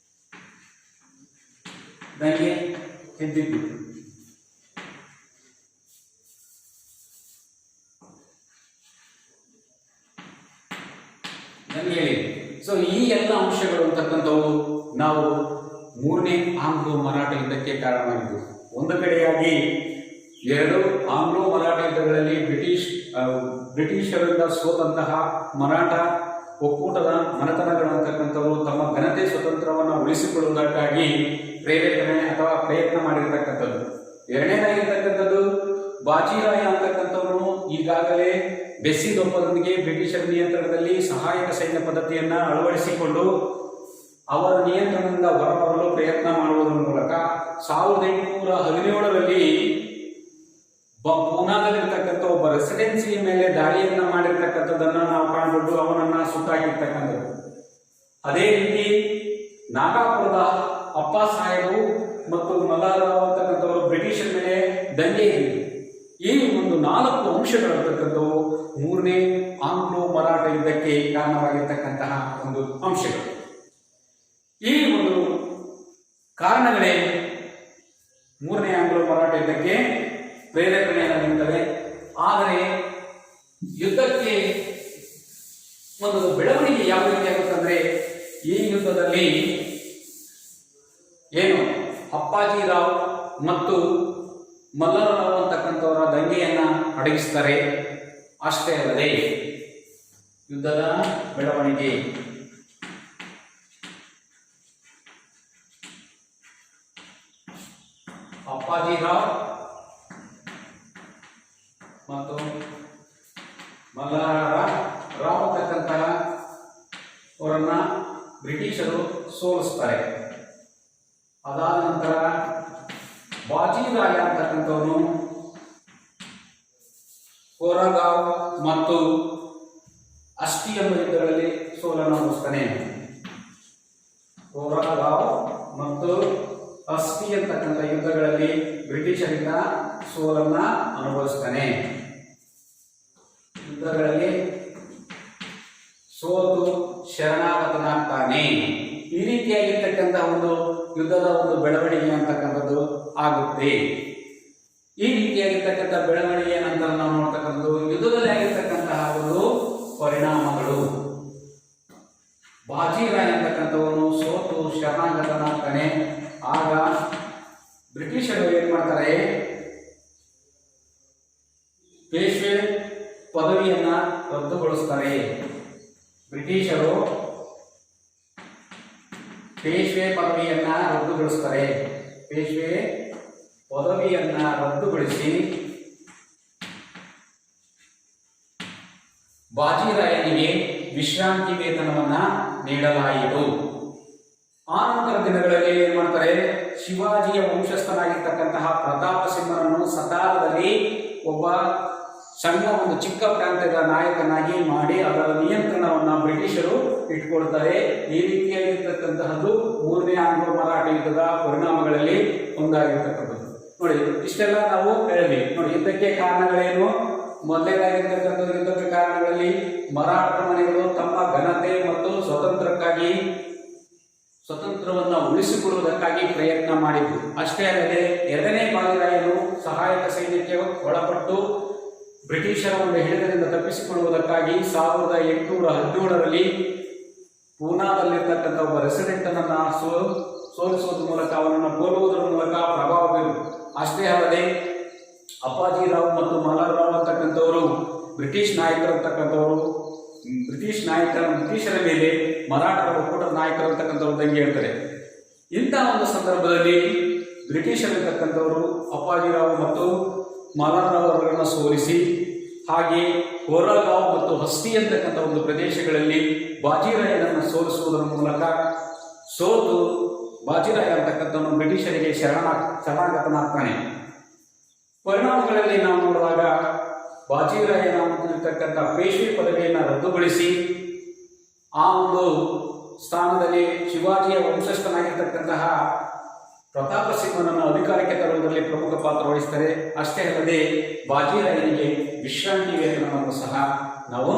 ದಂಗೆ ಎದ್ದಿದ್ದು. ಸೊ ಈ ಎಲ್ಲ ಅಂಶಗಳು ಅಂತಕ್ಕಂಥವು ನಾವು ಮೂರನೇ ಆಂಗ್ಲೋ ಮರಾಠ ಯುದ್ಧಕ್ಕೆ ಕಾರಣವಾಗಿದ್ದು. ಒಂದು ಕಡೆಯಾಗಿ ಎರಡು ಆಂಗ್ಲೋ ಮರಾಠ ಯುದ್ಧಗಳಲ್ಲಿ ಬ್ರಿಟಿಷರಿಂದ ಸೋತಂತಹ ಮರಾಠ ಒಕ್ಕೂಟದ ಮನೆತನಗಳು ಅಂತಕ್ಕಂಥವರು ತಮ್ಮ ಘನತೆ ಸ್ವತಂತ್ರವನ್ನು ಉಳಿಸಿಕೊಳ್ಳುವುದಕ್ಕಾಗಿ ಪ್ರೇರೇಪಣೆ ಅಥವಾ ಪ್ರಯತ್ನ ಮಾಡಿರ್ತಕ್ಕಂಥದ್ದು. ಎರಡನೇದಾಗಿರ್ತಕ್ಕಂಥದ್ದು ಬಾಜಿರಾಯ ಅಂತಕ್ಕಂಥವನು ಈಗಾಗಲೇ ಬೆಸ್ಸಿನ್ ಒಪ್ಪಂದದೊಂದಿಗೆ ಬ್ರಿಟಿಷರ ನಿಯಂತ್ರಣದಲ್ಲಿ ಸಹಾಯಕ ಸೈನ್ಯ ಪದ್ಧತಿಯನ್ನು ಅಳವಡಿಸಿಕೊಂಡು ಅವರ ನಿಯಂತ್ರಣದಿಂದ ಹೊರಬರಲು ಪ್ರಯತ್ನ ಮಾಡುವುದರ ಮೂಲಕ 1817ರಲ್ಲಿ ಪೂನಾದಲ್ಲಿರ್ತಕ್ಕಂಥ ಒಬ್ಬ ರೆಸಿಡೆನ್ಸಿಯ ಮೇಲೆ ದಾಳಿಯನ್ನ ಮಾಡಿರ್ತಕ್ಕಂಥದ್ದನ್ನು ನಾವು ಕಾಣಬಹುದು. ಅವನನ್ನ ಸುಟ್ಟಾಕಿರ್ತಕ್ಕಂಥದ್ದು. ಅದೇ ರೀತಿ ನಾಗಾಪುರದ ಅಪ್ಪ ಸಾಹೇಬು ಮತ್ತು ಮಲ್ಲಾರಾವ್ ಅಂತಕ್ಕಂಥವರು ಬ್ರಿಟಿಷರ ಮೇಲೆ ದಂಗೆ ಇತ್ತು. ಈ ಒಂದು 4 ಅಂಶಗಳಿರ್ತಕ್ಕಂಥವು ಮೂರನೇ ಆಂಗ್ಲೋ ಮರಾಠ ಯುದ್ಧಕ್ಕೆ ಕಾರಣವಾಗಿರ್ತಕ್ಕಂತಹ ಒಂದು ಅಂಶಗಳು. ಈ ಒಂದು ಕಾರಣಗಳೇ ಮೂರನೇ ಆಂಗ್ಲೋ ಮರಾಠ ಯುದ್ಧಕ್ಕೆ ಪ್ರೇರೇಪಣೆಯನ್ನು ನೀಡುತ್ತವೆ. ಆದರೆ ಯುದ್ಧಕ್ಕೆ ಒಂದು ಬೆಳವಣಿಗೆ ಯಾವ ರೀತಿ ಆಗುತ್ತಂದ್ರೆ, ಈ ಯುದ್ಧದಲ್ಲಿ ಏನು ಅಪ್ಪಾಜಿರಾವ್ ಮತ್ತು ಮಲ್ಲಾರಾವ್ ಅಂತಕ್ಕಂಥವರ ದಂಗೆಯನ್ನ ಅಡಗಿಸ್ತಾರೆ. ಅಷ್ಟೇ ಅಲ್ಲದೆ ಯುದ್ಧದ ಬೆಳವಣಿಗೆ ಅಪ್ಪಾಜಿರಾವ್ ಮತ್ತು ಮಲ್ಲಾರಾವ್ ಅಂತಕ್ಕಂತಹ ಅವರನ್ನ ಬ್ರಿಟಿಷರು ಸೋಲಿಸ್ತಾರೆ. ಅದಾದ ನಂತರ ಬಾಜಿರಾಯ ಅಂತಕ್ಕಂಥವನು ಕೋರಗಾಂವ್ ಮತ್ತು ಅಸ್ಟಿ ಎಂಬ ಯುದ್ಧಗಳಲ್ಲಿ ಸೋಲನ್ನು ಅನುಭವಿಸ್ತಾನೆ. ಕೋರಗಾಂವ್ ಮತ್ತು ಅಸ್ಟಿ ಅಂತಕ್ಕಂಥ ಯುದ್ಧಗಳಲ್ಲಿ ಬ್ರಿಟಿಷರಿಂದ ಸೋಲನ್ನ ಅನುಭವಿಸ್ತಾನೆ. ಯುದ್ಧಗಳಲ್ಲಿ ಸೋತು ಶರಣಾಗತನಾಗ್ತಾನೆ. ಈ ರೀತಿಯಾಗಿರ್ತಕ್ಕಂತಹ ಒಂದು ಯುದ್ಧದ ಒಂದು ಬೆಳವಣಿಗೆ ಅಂತಕ್ಕಂಥದ್ದು ಆಗುತ್ತೆ. ಈ ರೀತಿಯಾಗಿರ್ತಕ್ಕಂಥ ಬೆಳವಣಿಗೆಯ ನಂತರ ನಾವು ನೋಡ್ತಕ್ಕಂಥದ್ದು ಯುದ್ಧದಲ್ಲಿ ಆಗಿರ್ತಕ್ಕಂತಹ ಒಂದು ಪರಿಣಾಮಗಳು. ಬಾಜಿರಾಯ್ ಅಂತಕ್ಕಂಥವನು ಸೋತು ಶರಣಾಗತನಾಗ್ತಾನೆ. ಆಗ ಬ್ರಿಟಿಷರು ಏನ್ ಮಾಡ್ತಾರೆ, ಪದವಿಯನ್ನ ರದ್ದುಗೊಳಿಸ್ತಾರೆ. ಬ್ರಿಟಿಷರು ಪೇಶ್ವೆ ಪದವಿಯನ್ನ ರದ್ದುಗೊಳಿಸ್ತಾರೆ. ಪೇಶ್ವೆ ಪದವಿಯನ್ನ ರದ್ದುಗೊಳಿಸಿ ಬಾಜಿರಾಯನಿಗೆ ವಿಶ್ರಾಂತಿ ವೇತನವನ್ನ ನೀಡಲಾಯಿತು. ಆ ನಂತರ ದಿನಗಳಲ್ಲಿ ಏನ್ ಮಾಡ್ತಾರೆ, ಶಿವಾಜಿಯ ವಂಶಸ್ಥನಾಗಿರ್ತಕ್ಕಂತಹ ಪ್ರತಾಪ ಸಿಂಹನನ್ನು ಸತಾರದಲ್ಲಿ ಒಬ್ಬ ಸಣ್ಣ ಒಂದು ಚಿಕ್ಕ ಪ್ರಾಂತ್ಯದ ನಾಯಕನಾಗಿ ಮಾಡಿ ಅದರ ನಿಯಂತ್ರಣವನ್ನ ಬ್ರಿಟಿಷರು ಇಟ್ಕೊಳ್ತಾರೆ. ಈ ರೀತಿಯಾಗಿರ್ತಕ್ಕಂತಹದ್ದು ಮೂರನೇ ಆಂಗ್ಲೋ ಮರಾಠ ಯುದ್ಧದ ಪರಿಣಾಮಗಳಲ್ಲಿ ಒಂದಾಗಿರ್ತಕ್ಕಂಥದ್ದು. ನೋಡಿ, ಇಷ್ಟೆಲ್ಲ ನಾವು ಹೇಳಿದ್ವಿ. ನೋಡಿ, ಯುದ್ಧಕ್ಕೆ ಕಾರಣಗಳೇನು? ಮೊದಲನೇದಾಗಿರ್ತಕ್ಕಂಥ ಯುದ್ಧಕ್ಕೆ ಕಾರಣಗಳಲ್ಲಿ ಮರಾಠ ಮನೆಗಳು ತಮ್ಮ ಘನತೆ ಮತ್ತು ಸ್ವತಂತ್ರವನ್ನ ಉಳಿಸಿಕೊಳ್ಳುವುದಕ್ಕಾಗಿ ಪ್ರಯತ್ನ ಮಾಡಿದ್ರು. ಅಷ್ಟೇ ಅಲ್ಲದೆ ಎರಡನೇ ಬಾಜಿರಾಯನು ಸಹಾಯಕ ಸೈನ್ಯಕ್ಕೆ ಒಳಪಟ್ಟು ಬ್ರಿಟಿಷರ ಒಂದು ಹಿಡಿತದಿಂದ ತಪ್ಪಿಸಿಕೊಳ್ಳುವುದಕ್ಕಾಗಿ 1817ರಲ್ಲಿ ಪೂನಾದಲ್ಲಿರ್ತಕ್ಕಂಥ ಒಬ್ಬ ರೆಸಿಡೆಂಟ್ ಅನ್ನ ಸೋಲಿಸುವುದರ ಮೂಲಕ ಅವನನ್ನು ಕೊಲ್ಲುವುದರ ಮೂಲಕ ಪ್ರಭಾವ ಬೀರು. ಅಷ್ಟೇ ಅಲ್ಲದೆ ಅಪ್ಪಾಜಿರಾವ್ ಮತ್ತು ಮಲ್ಲರಾವ್ ಅಂತಕ್ಕಂಥವರು ಬ್ರಿಟಿಷರ ಮೇಲೆ ಮರಾಠರ ಒಕ್ಕೂಟದ ನಾಯಕರು ಅಂತಕ್ಕಂಥವ್ರು ದಂಗೆ ಹೇಳ್ತಾರೆ. ಇಂತಹ ಒಂದು ಸಂದರ್ಭದಲ್ಲಿ ಬ್ರಿಟಿಷರಿರ್ತಕ್ಕಂಥವರು ಅಪ್ಪಾಜಿರಾವ್ ಮತ್ತು ಮಲ್ಲರಾವ್ ಅವರನ್ನು ಸೋಲಿಸಿ, ಹಾಗೆ ಕೋರಗಾಂವ್ ಮತ್ತು ಹಸ್ತಿ ಅಂತಕ್ಕಂಥ ಒಂದು ಪ್ರದೇಶಗಳಲ್ಲಿ ಬಾಜಿರಾಯನನ್ನು ಸೋಲಿಸುವುದರ ಮೂಲಕ ಸೋತು ಬಾಜಿರಾಯ ಅಂತಕ್ಕಂಥವನು ಬ್ರಿಟಿಷರಿಗೆ ಶರಣಾಗತನಾಗ್ತಾನೆ. ಪರಿಣಾಮಗಳಲ್ಲಿ ನಾವು ನೋಡುವಾಗ ಬಾಜಿರಾಯನ ಇರ್ತಕ್ಕಂಥ ಪೇಶ್ವೆ ಪದವಿಯನ್ನು ರದ್ದುಗೊಳಿಸಿ ಆ ಒಂದು ಸ್ಥಾನದಲ್ಲಿ ಶಿವಾಜಿಯ ವಂಶಸ್ಥನಾಗಿರ್ತಕ್ಕಂತಹ ಪ್ರತಾಪ ಸಿಂಹನನ್ನು ಅಧಿಕಾರಕ್ಕೆ ತರುವುದರಲ್ಲಿ ಪ್ರಮುಖ ಪಾತ್ರ ವಹಿಸ್ತಾರೆ. ಅಷ್ಟೇ ಅಲ್ಲದೆ ಬಾಜಿರಾಯನಿಗೆ ವಿಶ್ರಾಂತಿ ವೇತನವನ್ನು ಸಹ ನಾವು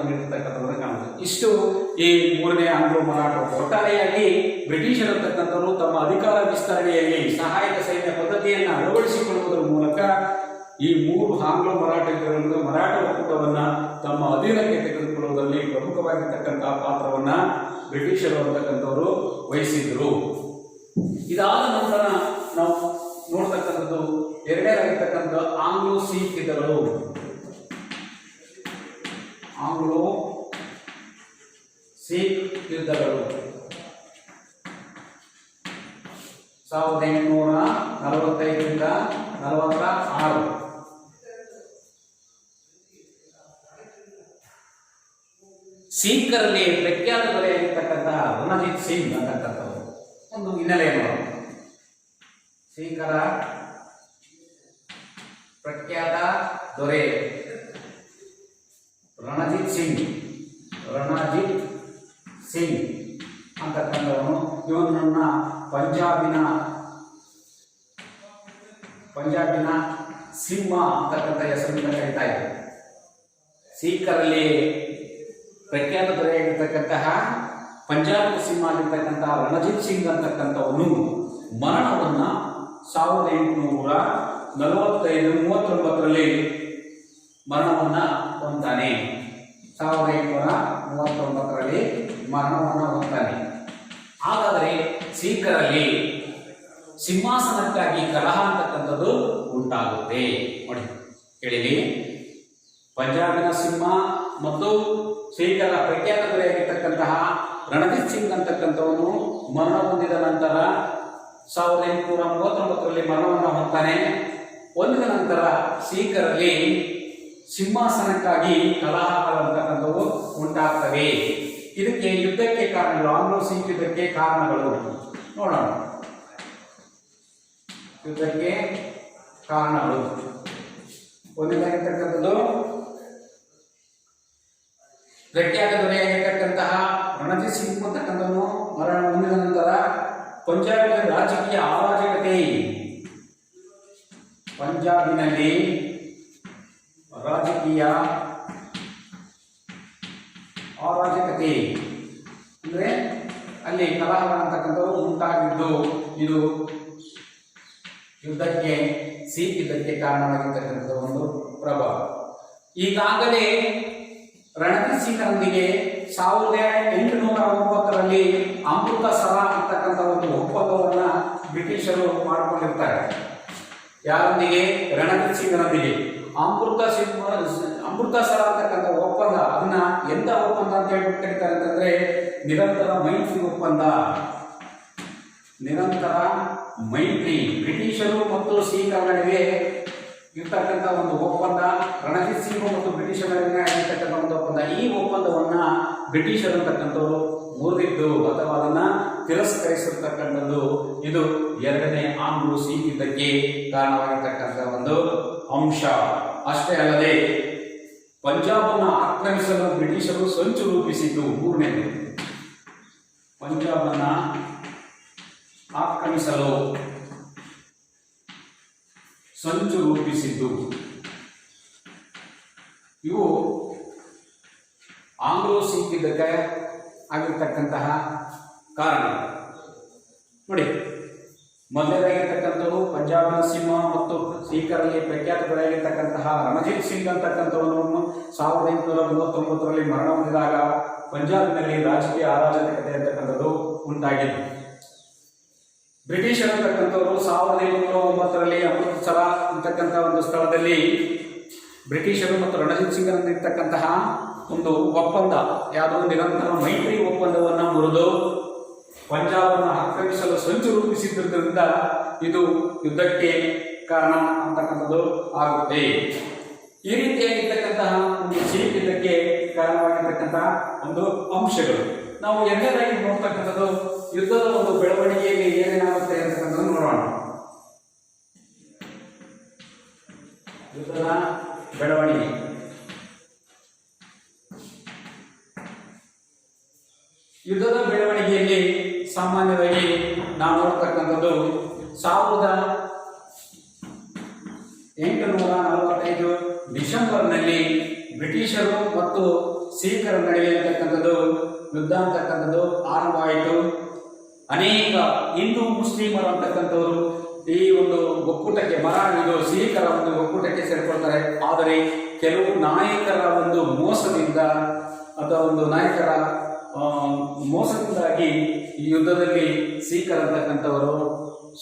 ನೀಡಿರ್ತಕ್ಕಂಥದ್ದನ್ನು ಕಾಣಬಹುದು. ಇಷ್ಟು ಈ ಮೂರನೇ ಆಂಗ್ಲೋ ಮರಾಠ. ಒಟ್ಟಾರೆಯಾಗಿ ಬ್ರಿಟಿಷರು ಅಂತಕ್ಕಂಥವರು ತಮ್ಮ ಅಧಿಕಾರ ವಿಸ್ತರಣೆಯಲ್ಲಿ ಸಹಾಯಕ ಸೈನ್ಯ ಪದ್ಧತಿಯನ್ನು ಅಳವಡಿಸಿಕೊಳ್ಳುವುದರ ಮೂಲಕ ಈ ಮೂರು ಆಂಗ್ಲೋ ಮರಾಠ ಒಕ್ಕೂಟವನ್ನ ತಮ್ಮ ಅಧೀನಕ್ಕೆ ತೆಗೆದುಕೊಳ್ಳುವುದರಲ್ಲಿ ಪ್ರಮುಖವಾಗಿರ್ತಕ್ಕಂತಹ ಪಾತ್ರವನ್ನ ಬ್ರಿಟಿಷರು ಅಂತಕ್ಕಂಥವರು ವಹಿಸಿದ್ರು. ಇದಾದ ನಂತರ ನಾವು ನೋಡ್ತಕ್ಕಂಥದ್ದು ಎರಡನೇದಾಗಿರ್ತಕ್ಕಂಥ ಆಂಗ್ಲೋ ಸಿಖ್ ಯುದ್ಧಗಳು. ಆಂಗ್ಲೋ ಸಿಖ್ ಯುದ್ಧಗಳು 1845ರಿಂದ 46. ಸಿಖ್ಕರಲ್ಲಿ ಪ್ರಖ್ಯಾತ ದೊರೆಯಾಗಿರ್ತಕ್ಕಂತಹ ರಣಜಿತ್ ಸಿಂಗ್ ಅಂತಕ್ಕಂಥವ್ರು ಒಂದು ಹಿನ್ನೆಲೆಯನ್ನು, ಸಿಖ್ಕರ ಪ್ರಖ್ಯಾತ ದೊರೆ ರಣಜಿತ್ ಸಿಂಗ್ ಅಂತಕ್ಕಂಥವನು, ಇವನನ್ನ ಪಂಜಾಬಿನ ಸಿಂಹ ಅಂತಕ್ಕಂಥ ಹೆಸರಿನಿಂದ ಕರೀತಾ ಇದ್ದಾರೆ. ಸಿಖ್ಕರಲ್ಲಿ ಪ್ರಖ್ಯಾತ ದೊರೆಯಾಗಿರ್ತಕ್ಕಂತಹ ಪಂಜಾಬ್ ಸಿಂಹ ಆಗಿರ್ತಕ್ಕಂತಹ ರಣಜಿತ್ ಸಿಂಗ್ ಅಂತಕ್ಕಂಥವನು ಮರಣವನ್ನ 1839ರಲ್ಲಿ ಮರಣವನ್ನ ಹೊಂತಾನೆ. 1839ರಲ್ಲಿ ಮರಣವನ್ನ ಹೊಂತಾನೆ. ಹಾಗಾದರೆ ಸಿಖ್ಕರಲ್ಲಿ ಸಿಂಹಾಸನಕ್ಕಾಗಿ ಕಲಹ ಅಂತಕ್ಕಂಥದ್ದು ಉಂಟಾಗುತ್ತೆ. ನೋಡಿ, ಕೇಳಿರಿ, ಪಂಜಾಬಿನ ಸಿಂಹ ಮತ್ತು ಸಿಖ್ಕರ ಪ್ರಖ್ಯಾತ ದೊರೆಯಾಗಿರ್ತಕ್ಕಂತಹ ರಣಜಿತ್ ಸಿಂಗ್ ಅಂತಕ್ಕಂಥವನು ಮರಣ ಹೊಂದಿದ ನಂತರ 1839ರಲ್ಲಿ ಮರಣವನ್ನು ಹೊಂತಾನೆ. ಹೊಂದಿದ ನಂತರ ಸಿಖ್ಕರಲ್ಲಿ ಸಿಂಹಾಸನಕ್ಕಾಗಿ ಕಲಹಗಳಂತಕ್ಕಂಥವು ಉಂಟಾಗ್ತವೆ. ಇದಕ್ಕೆ ಯುದ್ಧಕ್ಕೆ ಕಾರಣಗಳು, ಆಂಗ್ಲೋ ಸಿಖ್ ಯುದ್ಧಕ್ಕೆ ಕಾರಣಗಳು ನೋಡೋಣ. ಯುದ್ಧಕ್ಕೆ ಕಾರಣಗಳು ಒಂದಾಗಿರ್ತಕ್ಕಂಥದ್ದು ಪ್ರಖ್ಯಾತ ದೊರೆಯಾಗಿರ್ತಕ್ಕಂತಹ ರಣಜಿತ್ ಸಿಂಗ್ ಅಂತಕ್ಕಂಥವನು ಮರಣ ಹೊಂದಿದ ನಂತರ ಪಂಜಾಬಿನ ರಾಜಕೀಯ ಅರಾಜಕತೆ, ಪಂಜಾಬಿನಲ್ಲಿ ರಾಜಕೀಯ ಅರಾಜಕತೆ ಅಂದ್ರೆ ಅಲ್ಲಿ ಕಲಹಗಳಂತಕ್ಕಂಥವು ಉಂಟಾಗಿದ್ದು ಇದು ಯುದ್ಧಕ್ಕೆ, ಸಿಖ್ ಯುದ್ಧಕ್ಕೆ ಕಾರಣವಾಗಿರ್ತಕ್ಕಂಥ ಒಂದು ಪ್ರಭಾವ. ಈಗಾಗಲೇ ರಣಜಿತ್ ಸಿಂಗ್ನೊಂದಿಗೆ 1809ರಲ್ಲಿ ಅಮೃತಸರ ಅಂತಕ್ಕಂಥ ಒಂದು ಒಪ್ಪಂದವನ್ನ ಬ್ರಿಟಿಷರು ಮಾಡಿಕೊಂಡಿರ್ತಾರೆ. ಯಾರೊಂದಿಗೆ? ರಣಜಿತ್ ಸಿಂಗ್ನೊಂದಿಗೆ. ಅಮೃತಸರ ಅಂತಕ್ಕಂಥ ಒಪ್ಪಂದ, ಅದನ್ನ ಎಂತ ಒಪ್ಪಂದ ಅಂತ ಹೇಳ್ಬಿಟ್ಟು ಕರೀತಾರೆ ಅಂತಂದ್ರೆ ನಿರಂತರ ಮೈತ್ರಿ ಒಪ್ಪಂದ. ನಿರಂತರ ಮೈತ್ರಿ, ಬ್ರಿಟಿಷರು ಮತ್ತು ಸಿಖ್ರ ನಡುವೆ ಇರ್ತಕ್ಕಂಥ ಒಂದು ಒಪ್ಪಂದ, ರಣಜಿತ್ ಸಿಂಗ್ ಮತ್ತು ಬ್ರಿಟಿಷರ ನಡುವೆ ಆಗಿರ್ತಕ್ಕಂಥ ಒಂದು ಒಪ್ಪಂದ. ಈ ಒಪ್ಪಂದವನ್ನ ಬ್ರಿಟಿಷರು ಅಂತಕ್ಕಂಥವ್ರು ಮುರಿದಿದ್ದು ಅಥವಾ ಅದನ್ನ ತಿರಸ್ಕರಿಸಿರ್ತಕ್ಕಂಥದ್ದು ಇದು ಎರಡನೇ ಆಂಗ್ಲೋ ಸಿಖ್ ಯುದ್ಧಕ್ಕೆ ಕಾರಣವಾಗಿರ್ತಕ್ಕಂಥ ಒಂದು ಅಂಶ. ಅಷ್ಟೇ ಅಲ್ಲದೆ ಪಂಜಾಬನ್ನು ಆಕ್ರಮಿಸಲು ಬ್ರಿಟಿಷರು ಸಂಚು ರೂಪಿಸಿದ್ದು. ಮೂರನೇದು, ಪಂಜಾಬನ್ನ ಆಕ್ರಮಿಸಲು ಸಂಚು ರೂಪಿಸಿದ್ದು. ಇವು ಆಂಗ್ಲೋ ಸಿಖ್ ಯುದ್ಧಕ್ಕೆ ಆಗಿರ್ತಕ್ಕಂತಹ ಕಾರಣ. ನೋಡಿ, ಮೊದಲನೇದಾಗಿರ್ತಕ್ಕಂಥವ್ರು ಪಂಜಾಬ್ನ ಸಿಂಹ ಮತ್ತು ಸಿಖ್ಖರಲ್ಲಿ ಪ್ರಖ್ಯಾತರಾಗಿರ್ತಕ್ಕಂತಹ ರಣಜಿತ್ ಸಿಂಗ್ ಅಂತಕ್ಕಂಥವನು 1839ರಲ್ಲಿ ಮರಣ ಹೊಂದಿದಾಗ ಪಂಜಾಬಿನಲ್ಲಿ ರಾಜಕೀಯ ಅರಾಜಕತೆ ಅಂತಕ್ಕಂಥದ್ದು ಉಂಟಾಗಿದೆ. ಬ್ರಿಟಿಷರ್ ಅಂತಕ್ಕಂಥವರು 1809ರಲ್ಲಿ ಅಮೃತಸರ ಅಂತಕ್ಕಂಥ ಒಂದು ಸ್ಥಳದಲ್ಲಿ ಬ್ರಿಟಿಷರು ಮತ್ತು ರಣಜಿತ್ ಸಿಂಗ್ ಇರ್ತಕ್ಕಂತಹ ಒಂದು ಒಪ್ಪಂದ, ಯಾವುದೋ ನಿರಂತರ ಮೈತ್ರಿ ಒಪ್ಪಂದವನ್ನು ಮುರಿದು ಪಂಜಾಬನ್ನು ಆಕ್ರಮಿಸಲು ಸಂಚು ರೂಪಿಸಿದ್ದರಿಂದ ಇದು ಯುದ್ಧಕ್ಕೆ ಕಾರಣ ಅಂತಕ್ಕಂಥದ್ದು ಆಗುತ್ತೆ. ಈ ರೀತಿಯಾಗಿರ್ತಕ್ಕಂತಹ ಒಂದು ಸಿಖ್ ಯುದ್ಧಕ್ಕೆ ಕಾರಣವಾಗಿರ್ತಕ್ಕಂತಹ ಒಂದು ಅಂಶಗಳು. ನಾವು ಎರಡನೇದಾಗಿ ನೋಡ್ತಕ್ಕಂಥದ್ದು ಯುದ್ಧದ ಒಂದು ಬೆಳವಣಿಗೆಯಲ್ಲಿ ಏನೇನಾಗುತ್ತೆ ಅಂತಕ್ಕಂಥದ್ದು ನೋಡೋಣ. ಯುದ್ಧದ ಬೆಳವಣಿಗೆ. ಯುದ್ಧದ ಬೆಳವಣಿಗೆಯಲ್ಲಿ ಸಾಮಾನ್ಯವಾಗಿ ನಾವು ನೋಡ್ತಕ್ಕಂಥದ್ದು 1845 ಡಿಸೆಂಬರ್ನಲ್ಲಿ ಬ್ರಿಟಿಷರು ಮತ್ತು ಸಿಖ್ಖರ ನಡುವೆ ಇರತಕ್ಕಂಥದ್ದು ಯುದ್ಧ ಅಂತಕ್ಕಂಥದ್ದು ಆರಂಭವಾಯಿತು. ಅನೇಕ ಹಿಂದೂ ಮುಸ್ಲಿಮರು ಅಂತಕ್ಕಂಥವರು ಈ ಒಂದು ಒಕ್ಕೂಟಕ್ಕೆ ಇದು ಸಿಖ್ಖರ ಒಂದು ಒಕ್ಕೂಟಕ್ಕೆ ಸೇರ್ಕೊಳ್ತಾರೆ. ಆದರೆ ಕೆಲವು ನಾಯಕರ ಒಂದು ಮೋಸದಿಂದ ಅಥವಾ ಒಂದು ನಾಯಕರ ಮೋಸದಿಂದಾಗಿ ಈ ಯುದ್ಧದಲ್ಲಿ ಸಿಖ್ಖರ ಅಂತಕ್ಕಂಥವರು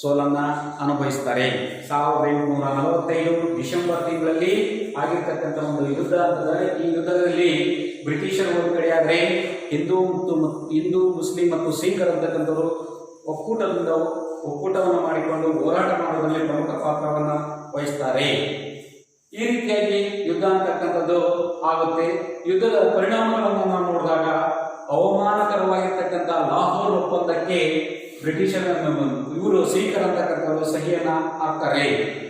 ಸೋಲನ್ನ ಅನುಭವಿಸ್ತಾರೆ. 1845 ಡಿಸೆಂಬರ್ ತಿಂಗಳಲ್ಲಿ ಆಗಿರ್ತಕ್ಕಂಥ ಒಂದು ಯುದ್ಧ ಅಂತಂದರೆ ಈ ಯುದ್ಧದಲ್ಲಿ ಬ್ರಿಟಿಷರು ಒಂದು ಕಡೆಯಾದರೆ ಹಿಂದೂ ಮುಸ್ಲಿಂ ಮತ್ತು ಸಿಖ್ಖರ ಅಂತಕ್ಕಂಥವರು ಒಕ್ಕೂಟವನ್ನು ಮಾಡಿಕೊಂಡು ಹೋರಾಟ ಮಾಡುವುದರಲ್ಲಿ ಪ್ರಮುಖ ಪಾತ್ರವನ್ನು ವಹಿಸ್ತಾರೆ. ಈ ರೀತಿಯಾಗಿ ಯುದ್ಧ ಅಂತಕ್ಕಂಥದ್ದು ಆಗುತ್ತೆ. ಯುದ್ಧದ ಪರಿಣಾಮಗಳನ್ನು ನಾವು ನೋಡಿದಾಗ ಅವಮಾನಕರವಾಗಿರ್ತಕ್ಕಂಥ ಲಾಹೋರ್ ಒಪ್ಪಂದಕ್ಕೆ ಬ್ರಿಟಿಷರ ಇವರು ಸಿಖ್ಖರ ಅಂತಕ್ಕಂಥವರು ಸಹಿಯನ್ನ ಹಾಕ್ತಾರೆ.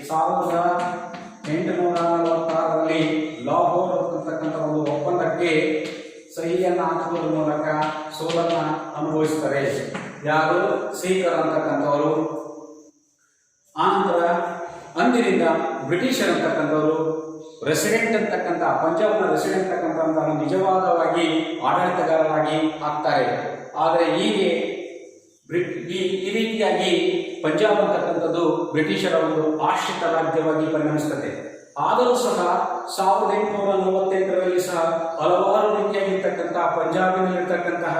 1846ರಲ್ಲಿ ಲಾಹೋರ್ ಅಂತಕ್ಕಂಥ ಒಂದು ಒಪ್ಪಂದಕ್ಕೆ ಸಹಿಯನ್ನ ಹಾಕುವುದರ ಮೂಲಕ ಸೋಲನ್ನ ಅನುಭವಿಸ್ತಾರೆ ಯಾರು ಸಿಖ್ಖರ ಅಂತಕ್ಕಂಥವರು. ಆನಂತರ ಅಂದಿನಿಂದ ಬ್ರಿಟಿಷರ್ ಅಂತಕ್ಕಂಥವರು ರೆಸಿಡೆಂಟ್ ಅಂತಕ್ಕಂಥ ಪಂಜಾಬ್ನ ರೆಸಿಡೆಂಟ್ ಅಂತಕ್ಕಂಥ ನಿಜವಾದವಾಗಿ ಆಡಳಿತಗಾರರಾಗಿ ಆಗ್ತಾರೆ. ಆದರೆ ಹೀಗೆ ಈ ರೀತಿಯಾಗಿ ಪಂಜಾಬ್ ಅಂತಕ್ಕಂಥದ್ದು ಬ್ರಿಟಿಷರ ಒಂದು ಆಶ್ರಿತ ರಾಜ್ಯವಾಗಿ ಪರಿಣಮಿಸುತ್ತದೆ. ಆದರೂ ಸಹ 1848ರಲ್ಲಿ ಸಹ ಹಲವಾರು ರೀತಿಯಾಗಿರ್ತಕ್ಕಂಥ ಪಂಜಾಬಿನಲ್ಲಿರ್ತಕ್ಕಂತಹ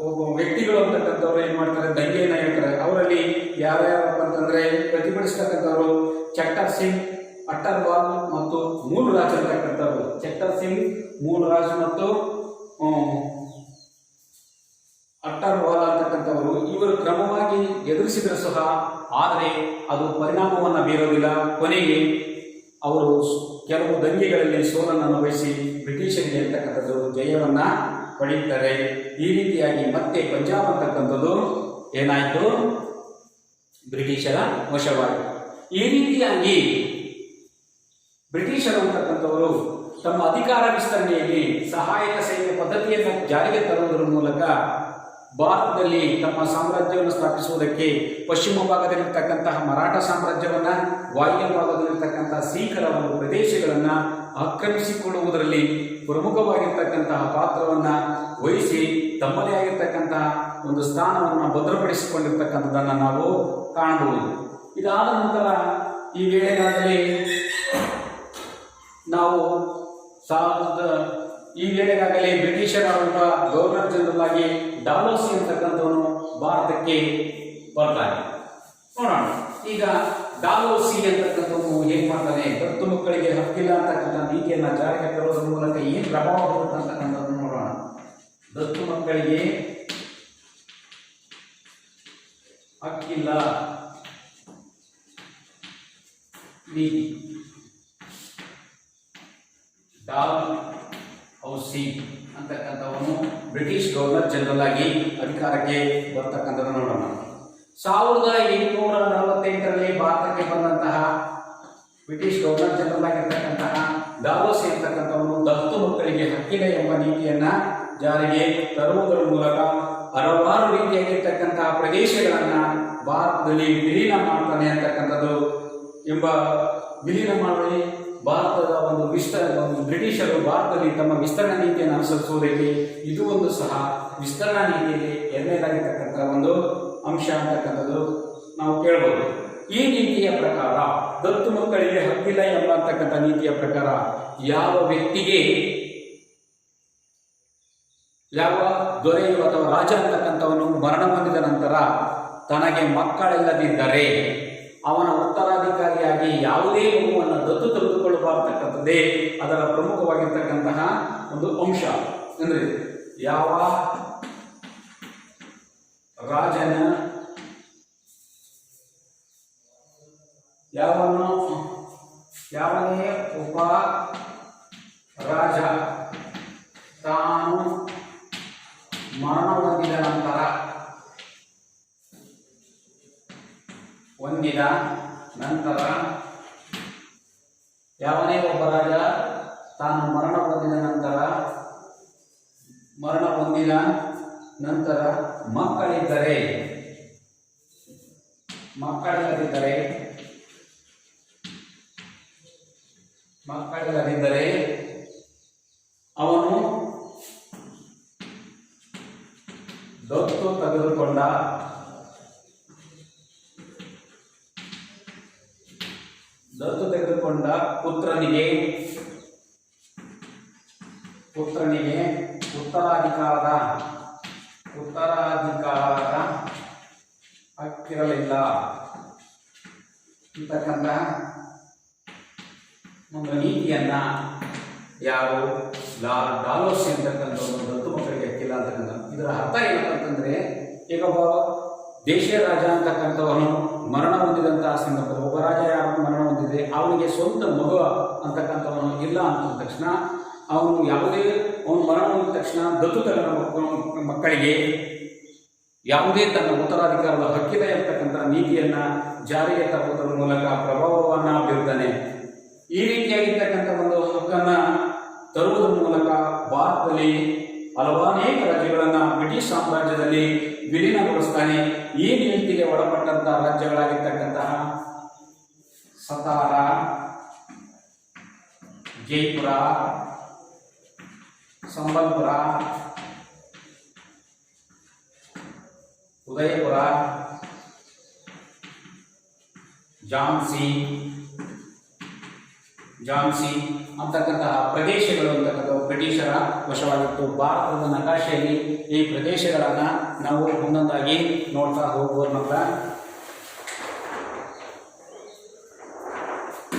ಒಬ್ಬ ವ್ಯಕ್ತಿಗಳು ಅಂತಕ್ಕಂಥವ್ರು ಏನ್ ಮಾಡ್ತಾರೆ, ದಂಗೆಯನ್ನು ಹೇಳ್ತಾರೆ. ಅವರಲ್ಲಿ ಯಾರ್ಯಾರಪ್ಪ ಅಂತಂದ್ರೆ ಪ್ರತಿಭಟಿಸ್ತಕ್ಕಂಥವ್ರು ಚಟ್ಟರ್ ಸಿಂಗ್, ಅಟ್ಟರ್ವಾಲ್ ಮತ್ತು ಮೂಲ್ರಾಜ್ ಅಂತಕ್ಕಂಥವ್ರು. ಚಟ್ಟರ್ ಸಿಂಗ್, ಮೂಲ್ರಾಜ್ ಮತ್ತು ಅಟ್ಟರ್ವಾಲ್ ಅಂತಕ್ಕಂಥವರು ಇವರು ಕ್ರಮವಾಗಿ ಎದುರಿಸಿದ್ರು ಸಹ ಆದರೆ ಅದು ಪರಿಣಾಮವನ್ನು ಬೀರೋದಿಲ್ಲ. ಕೊನೆಗೆ ಅವರು ಕೆಲವು ದಂಗೆಗಳಲ್ಲಿ ಸೋಲನ್ನು ಅನುಭವಿಸಿ ಬ್ರಿಟಿಷರಿಗೆ ಅಂತಕ್ಕಂಥದ್ದು ಜಯವನ್ನ ಪಡೆಯುತ್ತಾರೆ. ಈ ರೀತಿಯಾಗಿ ಮತ್ತೆ ಪಂಜಾಬ್ ಅಂತಕ್ಕಂಥದ್ದು ಏನಾಯಿತು, ಬ್ರಿಟಿಷರ ವಶವಾಯಿತು. ಈ ರೀತಿಯಾಗಿ ಬ್ರಿಟಿಷರು ಅಂತಕ್ಕಂಥವರು ತಮ್ಮ ಅಧಿಕಾರ ವಿಸ್ತರಣೆಯಲ್ಲಿ ಸಹಾಯಕ ಸೈನ್ಯ ಪದ್ಧತಿಯನ್ನು ಜಾರಿಗೆ ತರುವುದರ ಮೂಲಕ ಭಾರತದಲ್ಲಿ ತಮ್ಮ ಸಾಮ್ರಾಜ್ಯವನ್ನು ಸ್ಥಾಪಿಸುವುದಕ್ಕೆ ಪಶ್ಚಿಮ ಭಾಗದಲ್ಲಿರ್ತಕ್ಕಂತಹ ಮರಾಠ ಸಾಮ್ರಾಜ್ಯವನ್ನ, ವಾಯುವ್ಯ ಭಾಗದಲ್ಲಿರ್ತಕ್ಕಂತಹ ಸಿಖ್ಖರ ಒಂದು ಪ್ರದೇಶಗಳನ್ನು ಆಕ್ರಮಿಸಿಕೊಳ್ಳುವುದರಲ್ಲಿ ಪ್ರಮುಖವಾಗಿರ್ತಕ್ಕಂತಹ ಪಾತ್ರವನ್ನು ವಹಿಸಿ ತಮ್ಮದೇ ಆಗಿರ್ತಕ್ಕಂತಹ ಒಂದು ಸ್ಥಾನವನ್ನು ಭದ್ರಪಡಿಸಿಕೊಂಡಿರ್ತಕ್ಕಂಥದ್ದನ್ನು ನಾವು ಕಾಣಬಹುದು. ಇದಾದ ನಂತರ ಈ ವೇಳೆಗಾಗಲೇ ಬ್ರಿಟಿಷರ ಒಬ್ಬ ಗವರ್ನರ್ ಜನರಲ್ ಆಗಿ ಡಾಲೋಸಿ ಅಂತಕ್ಕಂಥವನು ಭಾರತಕ್ಕೆ ಬರ್ತಾನೆ. ನೋಡೋಣ ಈಗ ಡಾಲೋಸಿ ಅಂತಕ್ಕಂಥದ್ದು ಏನ್ ಮಾಡ್ತಾನೆ, ದತ್ತು ಮಕ್ಕಳಿಗೆ ಹಕ್ಕಿಲ್ಲ ಅಂತಕ್ಕಂಥ ನೀತಿಯನ್ನ ಜಾರಿಗೆ ತರುವುದರ ಮೂಲಕ ಏನ್ ಪ್ರಭಾವ ಬರುತ್ತೆ ಅಂತಕ್ಕಂಥದ್ದು ನೋಡೋಣ. ದತ್ತು ಮಕ್ಕಳಿಗೆ ಹಕ್ಕಿಲ್ಲ ನೀತಿ, ಡಾಲ್ ಹೌಸಿ ಅಂತಕ್ಕಂಥವನು ಬ್ರಿಟಿಷ್ ಗವರ್ನರ್ ಜನರಲ್ ಆಗಿ ಅಧಿಕಾರಕ್ಕೆ ಬರ್ತಕ್ಕಂಥದ್ದು ನೋಡೋಣ. 1848ರಲ್ಲಿ ಭಾರತಕ್ಕೆ ಬಂದಂತಹ ಬ್ರಿಟಿಷ್ ಗವರ್ನರ್ ಜನರಲ್ ಆಗಿರ್ತಕ್ಕಂತಹ ಡಾಲೋಸಿ ಅಂತಕ್ಕಂಥವನು ದತ್ತು ಮಕ್ಕಳಿಗೆ ಹಕ್ಕಿದೆ ಎಂಬ ನೀತಿಯನ್ನ ಜಾರಿಗೆ ತರುವುದರ ಮೂಲಕ ಹಲವಾರು ರೀತಿಯಾಗಿರ್ತಕ್ಕಂತಹ ಪ್ರದೇಶಗಳನ್ನ ಭಾರತದಲ್ಲಿ ವಿಲೀನ ಮಾಡ್ತಾನೆ ಅಂತಕ್ಕಂಥದ್ದು ಎಂಬ ವಿಲೀನ ಮಾಡಿ ಭಾರತದ ಒಂದು ಬ್ರಿಟಿಷರು ಭಾರತದಲ್ಲಿ ತಮ್ಮ ವಿಸ್ತರಣಾ ನೀತಿಯನ್ನು ಅನುಸರಿಸುವುದಕ್ಕೆ ಇದು ಒಂದು ಸಹ ವಿಸ್ತರಣಾ ನೀತಿಯಲ್ಲಿ ಎರಡನೇದಾಗಿರ್ತಕ್ಕಂಥ ಒಂದು ಅಂಶ ಅಂತಕ್ಕಂಥದ್ದು ನಾವು ಕೇಳಬಹುದು. ಈ ನೀತಿಯ ಪ್ರಕಾರ ದತ್ತು ಮಕ್ಕಳಿಗೆ ಹಕ್ಕಿಲ್ಲ ಎಂಬತಕ್ಕಂಥ ನೀತಿಯ ಪ್ರಕಾರ ಯಾವ ವ್ಯಕ್ತಿಗೆ, ಯಾವ ದೊರೆಯು ಅಥವಾ ರಾಜ ಅಂತಕ್ಕಂಥವನು ಮರಣ ಹೊಂದಿದ ನಂತರ ತನಗೆ ಮಕ್ಕಳಿಲ್ಲದಿದ್ದರೆ ಅವನ ಉತ್ತರಾಧಿಕಾರಿಯಾಗಿ ಯಾವುದೇ ಮಗುವನ್ನು ದತ್ತು ತೆಗೆದುಕೊಳ್ಳಬಾರತಕ್ಕಂಥದ್ದೇ ಅದರ ಪ್ರಮುಖವಾಗಿರ್ತಕ್ಕಂತಹ ಒಂದು ಅಂಶ. ಅಂದ್ರೆ ಯಾವ ರಾಜನ ಯಾವನೇ ಒಬ್ಬ ರಾಜ ತಾನು ಮರಣ ಹೊಂದಿದ ನಂತರ ಯಾವನೇ ಒಬ್ಬ ರಾಜ ತಾನು ಮರಣ ಹೊಂದಿದ ನಂತರ ಮಕ್ಕಳಿಲ್ಲದಿದ್ದರೆ ಅವನು ದತ್ತು ತೆಗೆದುಕೊಂಡ ಪುತ್ರನಿಗೆ ಉತ್ತರಾಧಿಕಾರದ ಹಕ್ಕಿರಲಿಲ್ಲ ಅಂತಕ್ಕಂಥ ಒಂದು ನೀತಿಯನ್ನ ಯಾರು ಡಾಲೋಸಿ ಅಂತಕ್ಕಂಥ ಒಂದು ದತ್ತು ಮಕ್ಕಳಿಗೆ ಹಕ್ಕಿಲ್ಲ ಅಂತಕ್ಕಂಥ. ಇದರ ಅರ್ಥ ಏನಪ್ಪ ಅಂತಂದ್ರೆ, ಈಗ ಒಬ್ಬ ದೇಶೀಯ ರಾಜ ಅಂತಕ್ಕಂಥವನು ಮರಣ ಹೊಂದಿದಂತಹ ಸಂದರ್ಭದಲ್ಲಿ ಒಬ್ಬ ರಾಜ ಯಾರು ಮರಣ ಹೊಂದಿದೆ, ಅವನಿಗೆ ಸ್ವಂತ ಮಗು ಅಂತಕ್ಕಂಥವನು ಇಲ್ಲ ಅಂತ ತಕ್ಷಣ ಅವನು ಮರಣ ಹೊಂದಿದ ತಕ್ಷಣ ದತ್ತು ತನ್ನ ಮಕ್ಕಳಿಗೆ ಯಾವುದೇ ತನ್ನ ಉತ್ತರಾಧಿಕಾರದ ಹಕ್ಕಿದೆ ಅಂತಕ್ಕಂಥ ನೀತಿಯನ್ನ ಜಾರಿಗೆ ತರುವುದರ ಮೂಲಕ ಪ್ರಭಾವವನ್ನ ಬೀರ್ತಾನೆ. ಈ ರೀತಿಯಾಗಿರ್ತಕ್ಕಂಥ ಒಂದು ಹಕ್ಕನ್ನ ತರುವುದರ ಮೂಲಕ ಭಾರತದಲ್ಲಿ ಹಲವಾನೇಕ ರಾಜ್ಯಗಳನ್ನ ಬ್ರಿಟಿಷ್ ಸಾಮ್ರಾಜ್ಯದಲ್ಲಿ ವಿಲೀನಗೊಳಿಸ್ತಾನೆ. ಈ ನೀತಿಗೆ ಒಳಪಟ್ಟಂತಹ ರಾಜ್ಯಗಳಾಗಿರ್ತಕ್ಕಂತಹ ಸತಾರ, ಜೈಪುರ, ಸಂಬಲ್ಪುರ, ಉದಯಪುರ, ಝಾನ್ಸಿ ಅಂತಕ್ಕಂತಹ ಪ್ರದೇಶಗಳು ಅಂತಕ್ಕಂಥ ಬ್ರಿಟಿಷರ ವಶವಾಗಿತ್ತು. ಭಾರತದ ನಕಾಶೆಯಲ್ಲಿ ಈ ಪ್ರದೇಶಗಳನ್ನ ನಾವು ಒಂದೊಂದಾಗಿ ನೋಡ್ತಾ ಹೋಗುವುದು ಮಾತ್ರ.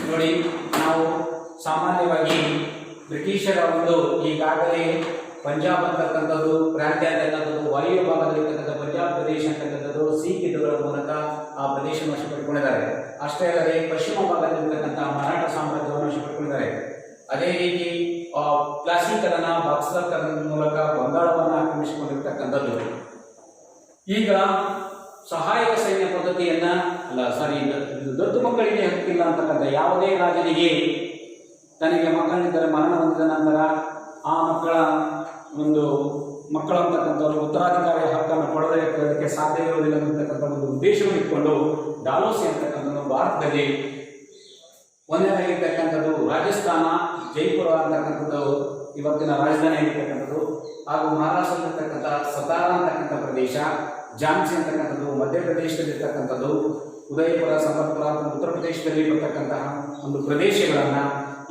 ನೋಡಿ, ನಾವು ಸಾಮಾನ್ಯವಾಗಿ ಬ್ರಿಟಿಷರ ಒಂದು ಈಗಾಗಲೇ ಪಂಜಾಬ್ ಅಂತಕ್ಕಂಥದ್ದು ಪ್ರಾಂತ್ಯ ಅಂತಕ್ಕಂಥದ್ದು, ವಾಯುವ್ಯ ಭಾಗದಲ್ಲಿರ್ತಕ್ಕಂಥ ಪಂಜಾಬ್ ಪ್ರದೇಶ ಅಂತಕ್ಕಂಥದ್ದು ಸಿಖ್ ಯುದ್ಧಗಳ ಮೂಲಕ ಆ ಪ್ರದೇಶವನ್ನು ವಶಪಡಿಸಿಕೊಂಡಿದ್ದಾರೆ. ಅಷ್ಟೇ ಅಲ್ಲದೆ ಪಶ್ಚಿಮ ಭಾಗದಲ್ಲಿರ್ತಕ್ಕಂಥ ಮರಾಠ ಸಾಮ್ರಾಜ್ಯವನ್ನು ವಶಪಡಿಸಿಕೊಂಡಿದ್ದಾರೆ. ಅದೇ ರೀತಿ ಪ್ಲಾಸೀಕರಣ, ಬಾಕ್ಸರ್ಕರಣ ಮೂಲಕ ಬಂಗಾಳವನ್ನು ಆಕ್ರಮಿಸಿಕೊಂಡಿರ್ತಕ್ಕಂಥದ್ದು. ಈಗ ಸಹಾಯಕ ಸೈನ್ಯ ಪದ್ಧತಿಯನ್ನ ದತ್ತು ಮಕ್ಕಳಿಗೆ ಹಕ್ಕಿಲ್ಲ ಅಂತಕ್ಕಂಥ ಯಾವುದೇ ರಾಜನಿಗೆ ತನಗೆ ಮಕ್ಕಳಿದ್ದರೆ ಮರಣ ಹೊಂದಿದ ನಂತರ ಆ ಮಕ್ಕಳ ಅಂತಕ್ಕಂಥವ್ರು ಉತ್ತರಾಧಿಕಾರಿಯ ಹಕ್ಕನ್ನು ಪಡೆದಕ್ಕೆ ಸಾಧ್ಯ ಇರುವುದಿಲ್ಲ ಅಂತಕ್ಕಂಥ ಒಂದು ಉದ್ದೇಶವನ್ನು ಇಟ್ಕೊಂಡು ಡಾಲೋಸಿ ಅಂತಕ್ಕಂಥದ್ದು ಭಾರತದಲ್ಲಿ ಒಂದೇನಾಗಿರ್ತಕ್ಕಂಥದ್ದು ರಾಜಸ್ಥಾನ, ಜೈಪುರ ಅಂತಕ್ಕಂಥದ್ದು ಇವತ್ತಿನ ರಾಜಧಾನಿ ಆಗಿರ್ತಕ್ಕಂಥದ್ದು, ಹಾಗೂ ಮಹಾರಾಷ್ಟ್ರದಲ್ಲಿರ್ತಕ್ಕಂಥ ಸತಾರ ಅಂತಕ್ಕಂಥ ಪ್ರದೇಶ, ಝಾನ್ಸಿ ಅಂತಕ್ಕಂಥದ್ದು ಮಧ್ಯಪ್ರದೇಶದಲ್ಲಿರ್ತಕ್ಕಂಥದ್ದು, ಉದಯಪುರ, ಸಂಬಲ್ಪುರ ಉತ್ತರ ಪ್ರದೇಶದಲ್ಲಿ ಬರ್ತಕ್ಕಂತಹ ಒಂದು ಪ್ರದೇಶಗಳನ್ನ,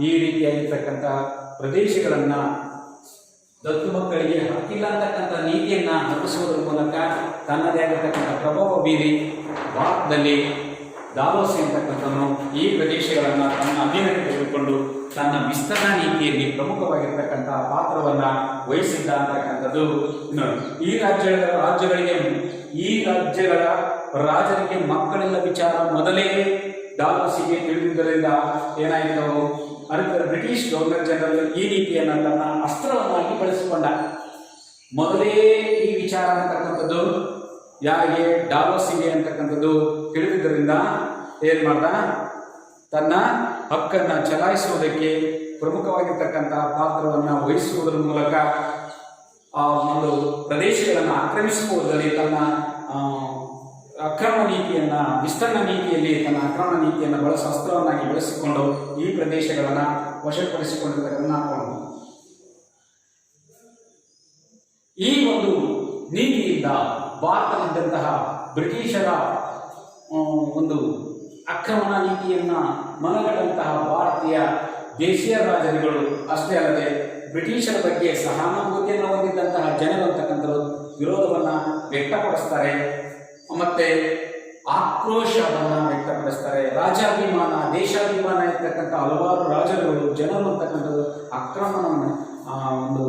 ಈ ರೀತಿಯಾಗಿರ್ತಕ್ಕಂತಹ ಪ್ರದೇಶಗಳನ್ನ ದತ್ತು ಮಕ್ಕಳಿಗೆ ಹಕ್ಕಿಲ್ಲ ಅಂತಕ್ಕಂಥ ನೀತಿಯನ್ನ ರೂಪಿಸುವುದರ ಮೂಲಕ ತನ್ನದೇ ಆಗಿರ್ತಕ್ಕಂಥ ಪ್ರಭಾವ ಬೀರಿ ಭಾರತದಲ್ಲಿ ಡಾಲೋಸಿ ಅಂತಕ್ಕಂಥವನು ಈ ಪ್ರದೇಶಗಳನ್ನು ತನ್ನ ಅಧೀನಕ್ಕೆ ತೆಗೆದುಕೊಂಡು ತನ್ನ ವಿಸ್ತರಣಾ ನೀತಿಯಲ್ಲಿ ಪ್ರಮುಖವಾಗಿರ್ತಕ್ಕಂತಹ ಪಾತ್ರವನ್ನ ವಹಿಸಿದ್ದ ಅಂತಕ್ಕಂಥದ್ದು. ಈ ರಾಜ್ಯಗಳ ರಾಜರಿಗೆ ಮಕ್ಕಳೆಲ್ಲ ವಿಚಾರ ಮೊದಲೇ ಡಾಲೋಸಿಗೆ ತಿಳಿದಿದ್ದರಿಂದ ಏನಾಯಿತು, ಅದಕ್ಕೆ ಬ್ರಿಟಿಷ್ ಗವರ್ನರ್ ಜನರಲ್ ಈ ನೀತಿಯನ್ನು ತನ್ನ ಅಸ್ತ್ರವನ್ನಾಗಿ ಬಳಸಿಕೊಂಡ. ಮೊದಲೇ ಈ ವಿಚಾರ ಅಂತಕ್ಕಂಥದ್ದು ಯಾರಿಗೆ, ಡಾಲೋಸಿಗೆ ಅಂತಕ್ಕಂಥದ್ದು ತಿಳಿದಿದ್ದರಿಂದ ಏನ್ ಮಾಡ್ದ, ತನ್ನ ಹಕ್ಕನ್ನು ಚಲಾಯಿಸುವುದಕ್ಕೆ ಪ್ರಮುಖವಾಗಿರ್ತಕ್ಕಂತಹ ಪಾತ್ರವನ್ನು ವಹಿಸುವುದರ ಮೂಲಕ ಆ ಒಂದು ಪ್ರದೇಶಗಳನ್ನು ಆಕ್ರಮಿಸಿಕೊಳ್ಳುವುದರಲ್ಲಿ ತನ್ನ ಅಕ್ರಮ ನೀತಿಯನ್ನ, ವಿಸ್ತರಣಾ ನೀತಿಯಲ್ಲಿ ತನ್ನ ಅಕ್ರಮ ನೀತಿಯನ್ನು ಅಸ್ತ್ರವನ್ನಾಗಿ ಬಳಸಿಕೊಂಡು ಈ ಪ್ರದೇಶಗಳನ್ನು ವಶಪಡಿಸಿಕೊಂಡಿರ್ತಕ್ಕಂಥ ಈ ಒಂದು ನೀತಿಯಿಂದ ಭಾರತದಲ್ಲಿದ್ದಂತಹ ಬ್ರಿಟಿಷರ ಒಂದು ಆಕ್ರಮಣ ನೀತಿಯನ್ನ ಮನಗಂಡಂತಹ ಭಾರತೀಯ ದೇಶೀಯ ರಾಜರುಗಳು ಅಷ್ಟೇ ಅಲ್ಲದೆ ಬ್ರಿಟಿಷರ ಬಗ್ಗೆ ಸಹಾನುಭೂತಿಯನ್ನು ಹೊಂದಿದ್ದಂತಹ ಜನರು ಅಂತಕ್ಕಂಥದ್ದು ವಿರೋಧವನ್ನ ವ್ಯಕ್ತಪಡಿಸ್ತಾರೆ, ಮತ್ತೆ ಆಕ್ರೋಶವನ್ನು ವ್ಯಕ್ತಪಡಿಸ್ತಾರೆ. ರಾಜಾಭಿಮಾನ, ದೇಶಾಭಿಮಾನ ಇರ್ತಕ್ಕಂಥ ಹಲವಾರು ರಾಜರುಗಳು ಜನರು ಅಂತಕ್ಕಂಥದ್ದು ಒಂದು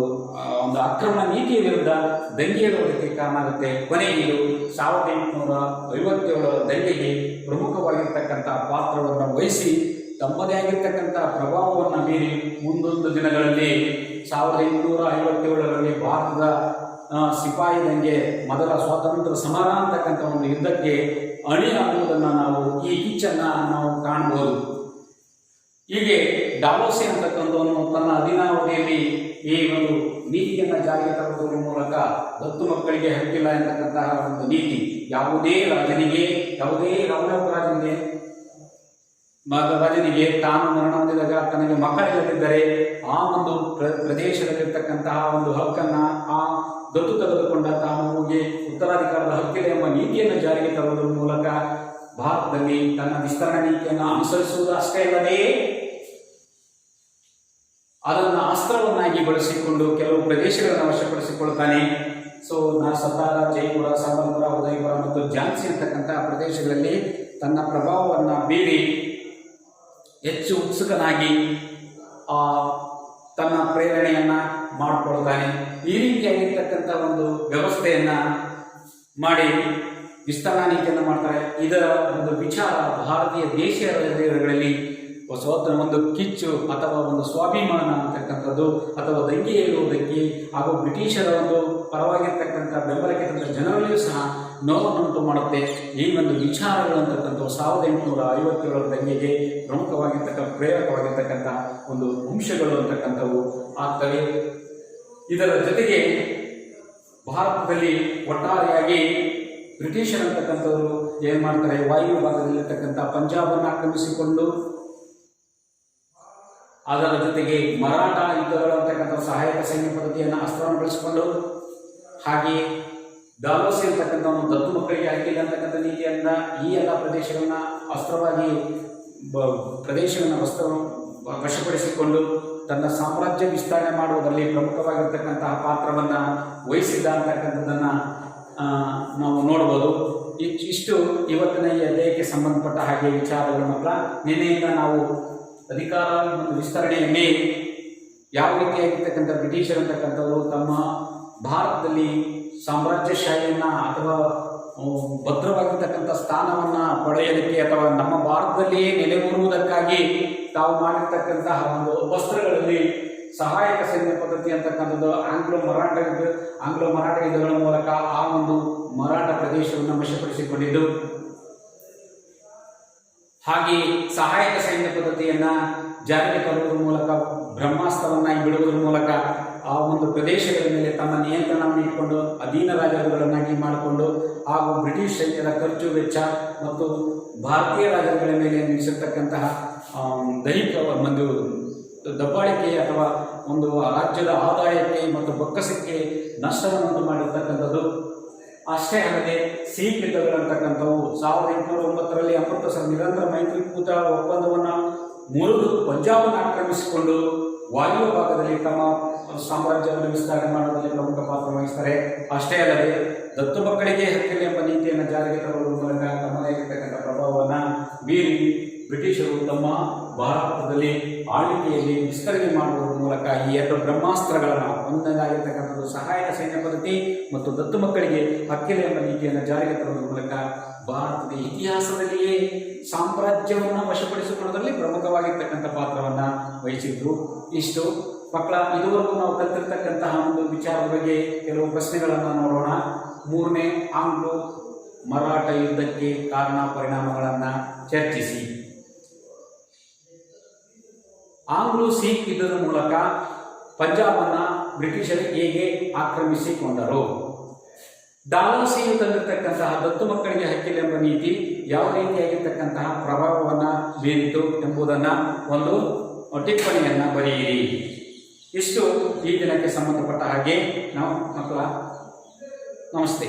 ಆಕ್ರಮಣ ನೀತಿಯ ವಿರುದ್ಧ ದಂಗೆ ಏಳುವುದಕ್ಕೆ ಕಾರಣ ಆಗುತ್ತೆ. ಕೊನೆಗೆ 1857 ದಂಗೆಗೆ ಪ್ರಮುಖವಾಗಿರ್ತಕ್ಕಂಥ ಪಾತ್ರವನ್ನು ವಹಿಸಿ ತಮ್ಮದೇ ಆಗಿರ್ತಕ್ಕಂಥ ಪ್ರಭಾವವನ್ನು ಮೀರಿ ಮುಂದೊಂದು ದಿನಗಳಲ್ಲಿ 1857ರಲ್ಲಿ ಭಾರತದ ಸಿಪಾಯಿ ದಂಗೆ, ಮೊದಲ ಸ್ವಾತಂತ್ರ್ಯ ಸಮರ ಅಂತಕ್ಕಂಥ ಒಂದು ಯುದ್ಧಕ್ಕೆ ಅಣಿಯಾಗುವುದನ್ನು ನಾವು ಈ ಕಿಚ್ಚನ್ನು ನಾವು ಕಾಣಬಹುದು. ಹೀಗೆ ಡಾಲೋಸಿ ಅಂತಕ್ಕಂಥವನು ತನ್ನ ಅಧೀನಾವಧಿಯಲ್ಲಿ ಈ ಒಂದು ನೀತಿಯನ್ನು ಜಾರಿಗೆ ತರುವುದರ ಮೂಲಕ ದತ್ತು ಮಕ್ಕಳಿಗೆ ಹಕ್ಕಿಲ್ಲ ಎಂತಕ್ಕಂತಹ ಒಂದು ನೀತಿ ಯಾವುದೇ ರಾಜನಿಗೆ ತಾನು ಮರಣ ಹೊಂದಿದಾಗ ತನಗೆ ಮಕ್ಕಳಿಲ್ಲದಿದ್ದರೆ ಆ ಒಂದು ಪ್ರದೇಶದಲ್ಲಿರ್ತಕ್ಕಂತಹ ಒಂದು ಹಕ್ಕನ್ನ ಆ ದತ್ತು ತೆಗೆದುಕೊಂಡ ತಾನು ಹೋಗಿ ಉತ್ತರಾಧಿಕಾರದ ಹಕ್ಕಿದೆ ಎಂಬ ನೀತಿಯನ್ನು ಜಾರಿಗೆ ತರುವುದರ ಮೂಲಕ ಭಾರತದಲ್ಲಿ ತನ್ನ ವಿಸ್ತರಣಾ ನೀತಿಯನ್ನು ಅನುಸರಿಸುವುದು ಅಷ್ಟೇ ಅಲ್ಲದೆ ಅದನ್ನು ಅಸ್ತ್ರವನ್ನಾಗಿ ಬಳಸಿಕೊಂಡು ಕೆಲವು ಪ್ರದೇಶಗಳನ್ನು ವಶಪಡಿಸಿಕೊಳ್ಳುತ್ತಾನೆ. ಸತಾರ, ಜೈಪುರ, ಸಂಬಲ್ಪುರ, ಉದಯಪುರ ಮತ್ತು ಝಾನ್ಸಿ ಅಂತಕ್ಕಂತಹ ಪ್ರದೇಶಗಳಲ್ಲಿ ತನ್ನ ಪ್ರಭಾವವನ್ನು ಬೀರಿ ಹೆಚ್ಚು ಉತ್ಸುಕನಾಗಿ ತನ್ನ ಪ್ರೇರಣೆಯನ್ನ ಮಾಡಿಕೊಳ್ತಾನೆ. ಈ ರೀತಿಯಾಗಿರ್ತಕ್ಕಂಥ ಒಂದು ವ್ಯವಸ್ಥೆಯನ್ನ ಮಾಡಿ ವಿಸ್ತರಣಾ ನೀತಿಯನ್ನು ಮಾಡ್ತಾರೆ. ಇದರ ಒಂದು ವಿಚಾರ ಭಾರತೀಯ ದೇಶೀಯ ರಾಜರುಗಳಲ್ಲಿ ಒಂದು ಕಿಚ್ಚು ಅಥವಾ ಒಂದು ಸ್ವಾಭಿಮಾನ ಅಂತಕ್ಕಂಥದ್ದು ಅಥವಾ ದಂಗೆ ಏಳುವುದಕ್ಕೆ ಹಾಗೂ ಬ್ರಿಟಿಷರ ಒಂದು ಪರವಾಗಿರ್ತಕ್ಕಂಥ ಬೆಂಬಲಕ್ಕೆ ತಂದ ಜನರಲ್ಲಿಯೂ ಸಹ ನೋವನ್ನುಂಟು ಮಾಡುತ್ತೆ. ಈ ಒಂದು ವಿಚಾರಗಳು ಅಂತಕ್ಕಂಥವು 1857 ದಂಗೆಗೆ ಪ್ರೇರಕವಾಗಿರ್ತಕ್ಕಂಥ ಒಂದು ಅಂಶಗಳು ಅಂತಕ್ಕಂಥವು ಆಗ್ತವೆ. ಇದರ ಜೊತೆಗೆ ಭಾರತದಲ್ಲಿ ಒಟ್ಟಾರೆಯಾಗಿ ಬ್ರಿಟಿಷರಂತಕ್ಕಂಥವರು ಏನ್ ಮಾಡ್ತಾರೆ, ವಾಯು ಭಾಗದಲ್ಲಿರ್ತಕ್ಕಂಥ ಪಂಜಾಬನ್ನು ಆಕ್ರಮಿಸಿಕೊಂಡು ಅದರ ಜೊತೆಗೆ ಮರಾಠ ಯುದ್ಧಗಳು ಅಂತಕ್ಕಂಥ ಸಹಾಯಕ ಸೈನ್ಯ ಪದ್ಧತಿಯನ್ನು ಅಸ್ತ್ರವನ್ನು ಬಳಸಿಕೊಂಡು ಹಾಗೆ ಡಾಲೋಸಿ ಅಂತಕ್ಕಂಥ ಒಂದು ದತ್ತು ಮಕ್ಕಳಿಗೆ ಹಾಕಿಲ್ಲ ಅಂತಕ್ಕಂಥ ನೀತಿಯಿಂದ ಈ ಎಲ್ಲ ಪ್ರದೇಶಗಳನ್ನ ಅಸ್ತ್ರವಾಗಿ ವಶಪಡಿಸಿಕೊಂಡು ತನ್ನ ಸಾಮ್ರಾಜ್ಯ ವಿಸ್ತರಣೆ ಮಾಡುವುದರಲ್ಲಿ ಪ್ರಮುಖವಾಗಿರ್ತಕ್ಕಂತಹ ಪಾತ್ರವನ್ನು ವಹಿಸಿದ್ದ ಅಂತಕ್ಕಂಥದ್ದನ್ನು ನಾವು ನೋಡ್ಬೋದು. ಇಷ್ಟು ಇವತ್ತಿನ ಈ ಅಧ್ಯಾಯಕ್ಕೆ ಸಂಬಂಧಪಟ್ಟ ಹಾಗೆ ವಿಚಾರಗಳು ಮಾತ್ರ. ನಿನ್ನೆಯಿಂದ ನಾವು ಅಧಿಕಾರ ಮತ್ತು ವಿಸ್ತರಣೆಯಲ್ಲಿ ಯಾವ ರೀತಿಯಾಗಿರ್ತಕ್ಕಂಥ ಬ್ರಿಟಿಷರ್ ಅಂತಕ್ಕಂಥವರು ತಮ್ಮ ಭಾರತದಲ್ಲಿ ಸಾಮ್ರಾಜ್ಯಶಾಹಿಯನ್ನ ಅಥವಾ ಭದ್ರವಾಗಿರ್ತಕ್ಕಂಥ ಸ್ಥಾನವನ್ನ ಪಡೆಯೋದಕ್ಕೆ ಅಥವಾ ನಮ್ಮ ಭಾರತದಲ್ಲಿಯೇ ನೆಲೆಯೂರುವುದಕ್ಕಾಗಿ ತಾವು ಮಾಡಿರ್ತಕ್ಕಂತಹ ಒಂದು ವಸ್ತ್ರಗಳಲ್ಲಿ ಸಹಾಯಕ ಸೈನ್ಯ ಪದ್ಧತಿ ಅಂತಕ್ಕಂಥದ್ದು ಆಂಗ್ಲೋ ಮರಾಠ ಯುದ್ಧಗಳ ಮೂಲಕ ಆ ಒಂದು ಮರಾಠ ಪ್ರದೇಶವನ್ನು ವಶಪಡಿಸಿಕೊಂಡಿದ್ದು, ಹಾಗೆ ಸಹಾಯಕ ಸೈನ್ಯ ಪದ್ಧತಿಯನ್ನ ಜಾರಿಗೆ ತರುವುದರ ಮೂಲಕ ಬ್ರಹ್ಮಾಸ್ತ್ರವನ್ನಾಗಿ ಬಿಡುವುದರ ಮೂಲಕ ಆ ಒಂದು ಪ್ರದೇಶಗಳ ಮೇಲೆ ತಮ್ಮ ನಿಯಂತ್ರಣವನ್ನು ಇಟ್ಟುಕೊಂಡು ಅಧೀನ ರಾಜರುಗಳನ್ನಾಗಿ ಮಾಡಿಕೊಂಡು ಹಾಗೂ ಬ್ರಿಟಿಷ್ ಸೈನ್ಯದ ಖರ್ಚು ವೆಚ್ಚ ಮತ್ತು ಭಾರತೀಯ ರಾಜರುಗಳ ಮೇಲೆ ನಿಲ್ಲಿಸಿರ್ತಕ್ಕಂತಹ ದೈಹಿಕ ಒಂದು ದಬ್ಬಾಳಿಕೆ ಅಥವಾ ಒಂದು ರಾಜ್ಯದ ಆದಾಯಕ್ಕೆ ಮತ್ತು ಬೊಕ್ಕಸಕ್ಕೆ ನಷ್ಟವನ್ನು ಮಾಡಿರ್ತಕ್ಕಂಥದ್ದು. ಅಷ್ಟೇ ಅಲ್ಲದೆ ಸಿಖ್ ಯುದ್ಧಗಳಂತಕ್ಕಂಥವು 1809ರಲ್ಲಿ ಅಮೃತಸರ ನಿರಂತರ ಮೈತ್ರಿಕೂಟ ಒಪ್ಪಂದವನ್ನು ಮುರಿದು ಪಂಜಾಬನ್ನು ಆಕ್ರಮಿಸಿಕೊಂಡು ವಾಯುವ್ಯ ಭಾಗದಲ್ಲಿ ತಮ್ಮ ಸಾಮ್ರಾಜ್ಯವನ್ನು ವಿಸ್ತರಣೆ ಮಾಡುವುದರಲ್ಲಿ ಪ್ರಮುಖ ಪಾತ್ರ ವಹಿಸ್ತಾರೆ. ಅಷ್ಟೇ ಅಲ್ಲದೆ ದತ್ತು ಮಕ್ಕಳಿಗೆ ಹಕ್ಕಿಲ್ಲ ಎಂಬ ನೀತಿಯನ್ನು ಜಾರಿಗೆ ತರುವುದರ ಮೂಲಕ ತಮ್ಮದೇ ಆಗಿರ್ತಕ್ಕಂಥ ಪ್ರಭಾವವನ್ನು ಬೀರಿ ಬ್ರಿಟಿಷರು ತಮ್ಮ ಭಾರತದಲ್ಲಿ ಆಳ್ವಿಕೆಯಲ್ಲಿ ವಿಸ್ತರಣೆ ಮಾಡುವುದರ ಮೂಲಕ ಈ ಎರಡು ಬ್ರಹ್ಮಾಸ್ತ್ರಗಳನ್ನು, ಒಂದಾಗಿರ್ತಕ್ಕಂಥದ್ದು ಸಹಾಯಕ ಸೈನ್ಯ ಪದ್ಧತಿ ಮತ್ತು ದತ್ತು ಮಕ್ಕಳಿಗೆ ಹಕ್ಕಿಲ್ಲ ಎಂಬ ನೀತಿಯನ್ನು ಜಾರಿಗೆ ತರುವುದರ ಮೂಲಕ ಭಾರತದ ಇತಿಹಾಸದಲ್ಲಿಯೇ ಸಾಮ್ರಾಜ್ಯವನ್ನು ವಶಪಡಿಸಿಕೊಳ್ಳುವುದರಲ್ಲಿ ಪ್ರಮುಖವಾಗಿರ್ತಕ್ಕಂಥ ಪಾತ್ರವನ್ನು ವಹಿಸಿದ್ರು. ಇಷ್ಟು ಮಕ್ಕಳ ಇದುವರೆಗೂ ನಾವು ಕಲಿತಿರ್ತಕ್ಕಂತಹ ಒಂದು ವಿಚಾರದ ಬಗ್ಗೆ ಕೆಲವು ಪ್ರಶ್ನೆಗಳನ್ನು ನೋಡೋಣ. ಮೂರನೇ ಆಂಗ್ಲೋ ಮರಾಠ ಯುದ್ಧಕ್ಕೆ ಕಾರಣ ಪರಿಣಾಮಗಳನ್ನು ಚರ್ಚಿಸಿ. ಆಂಗ್ಲೋ ಸಿಖ್ ಯುದ್ಧದ ಮೂಲಕ ಪಂಜಾಬನ್ನು ಬ್ರಿಟಿಷರು ಹೇಗೆ ಆಕ್ರಮಿಸಿಕೊಂಡರು? ಡಾಲಾಸಿಯು ತಂದಿರತಕ್ಕಂತಹ ದತ್ತು ಮಕ್ಕಳಿಗೆ ಹಕ್ಕಿಲ್ಲ ಎಂಬ ನೀತಿ ಯಾವ ರೀತಿಯಾಗಿರ್ತಕ್ಕಂತಹ ಪ್ರಭಾವವನ್ನು ಬೀರಿತು ಎಂಬುದನ್ನು ಒಂದು ಟಿಪ್ಪಣಿಯನ್ನು ಬರೆಯಿರಿ. ಇಷ್ಟು ಈ ದಿನಕ್ಕೆ ಸಂಬಂಧಪಟ್ಟ ಹಾಗೆ ನಾವು ಮಕ್ಕಳ ನಮಸ್ತೆ.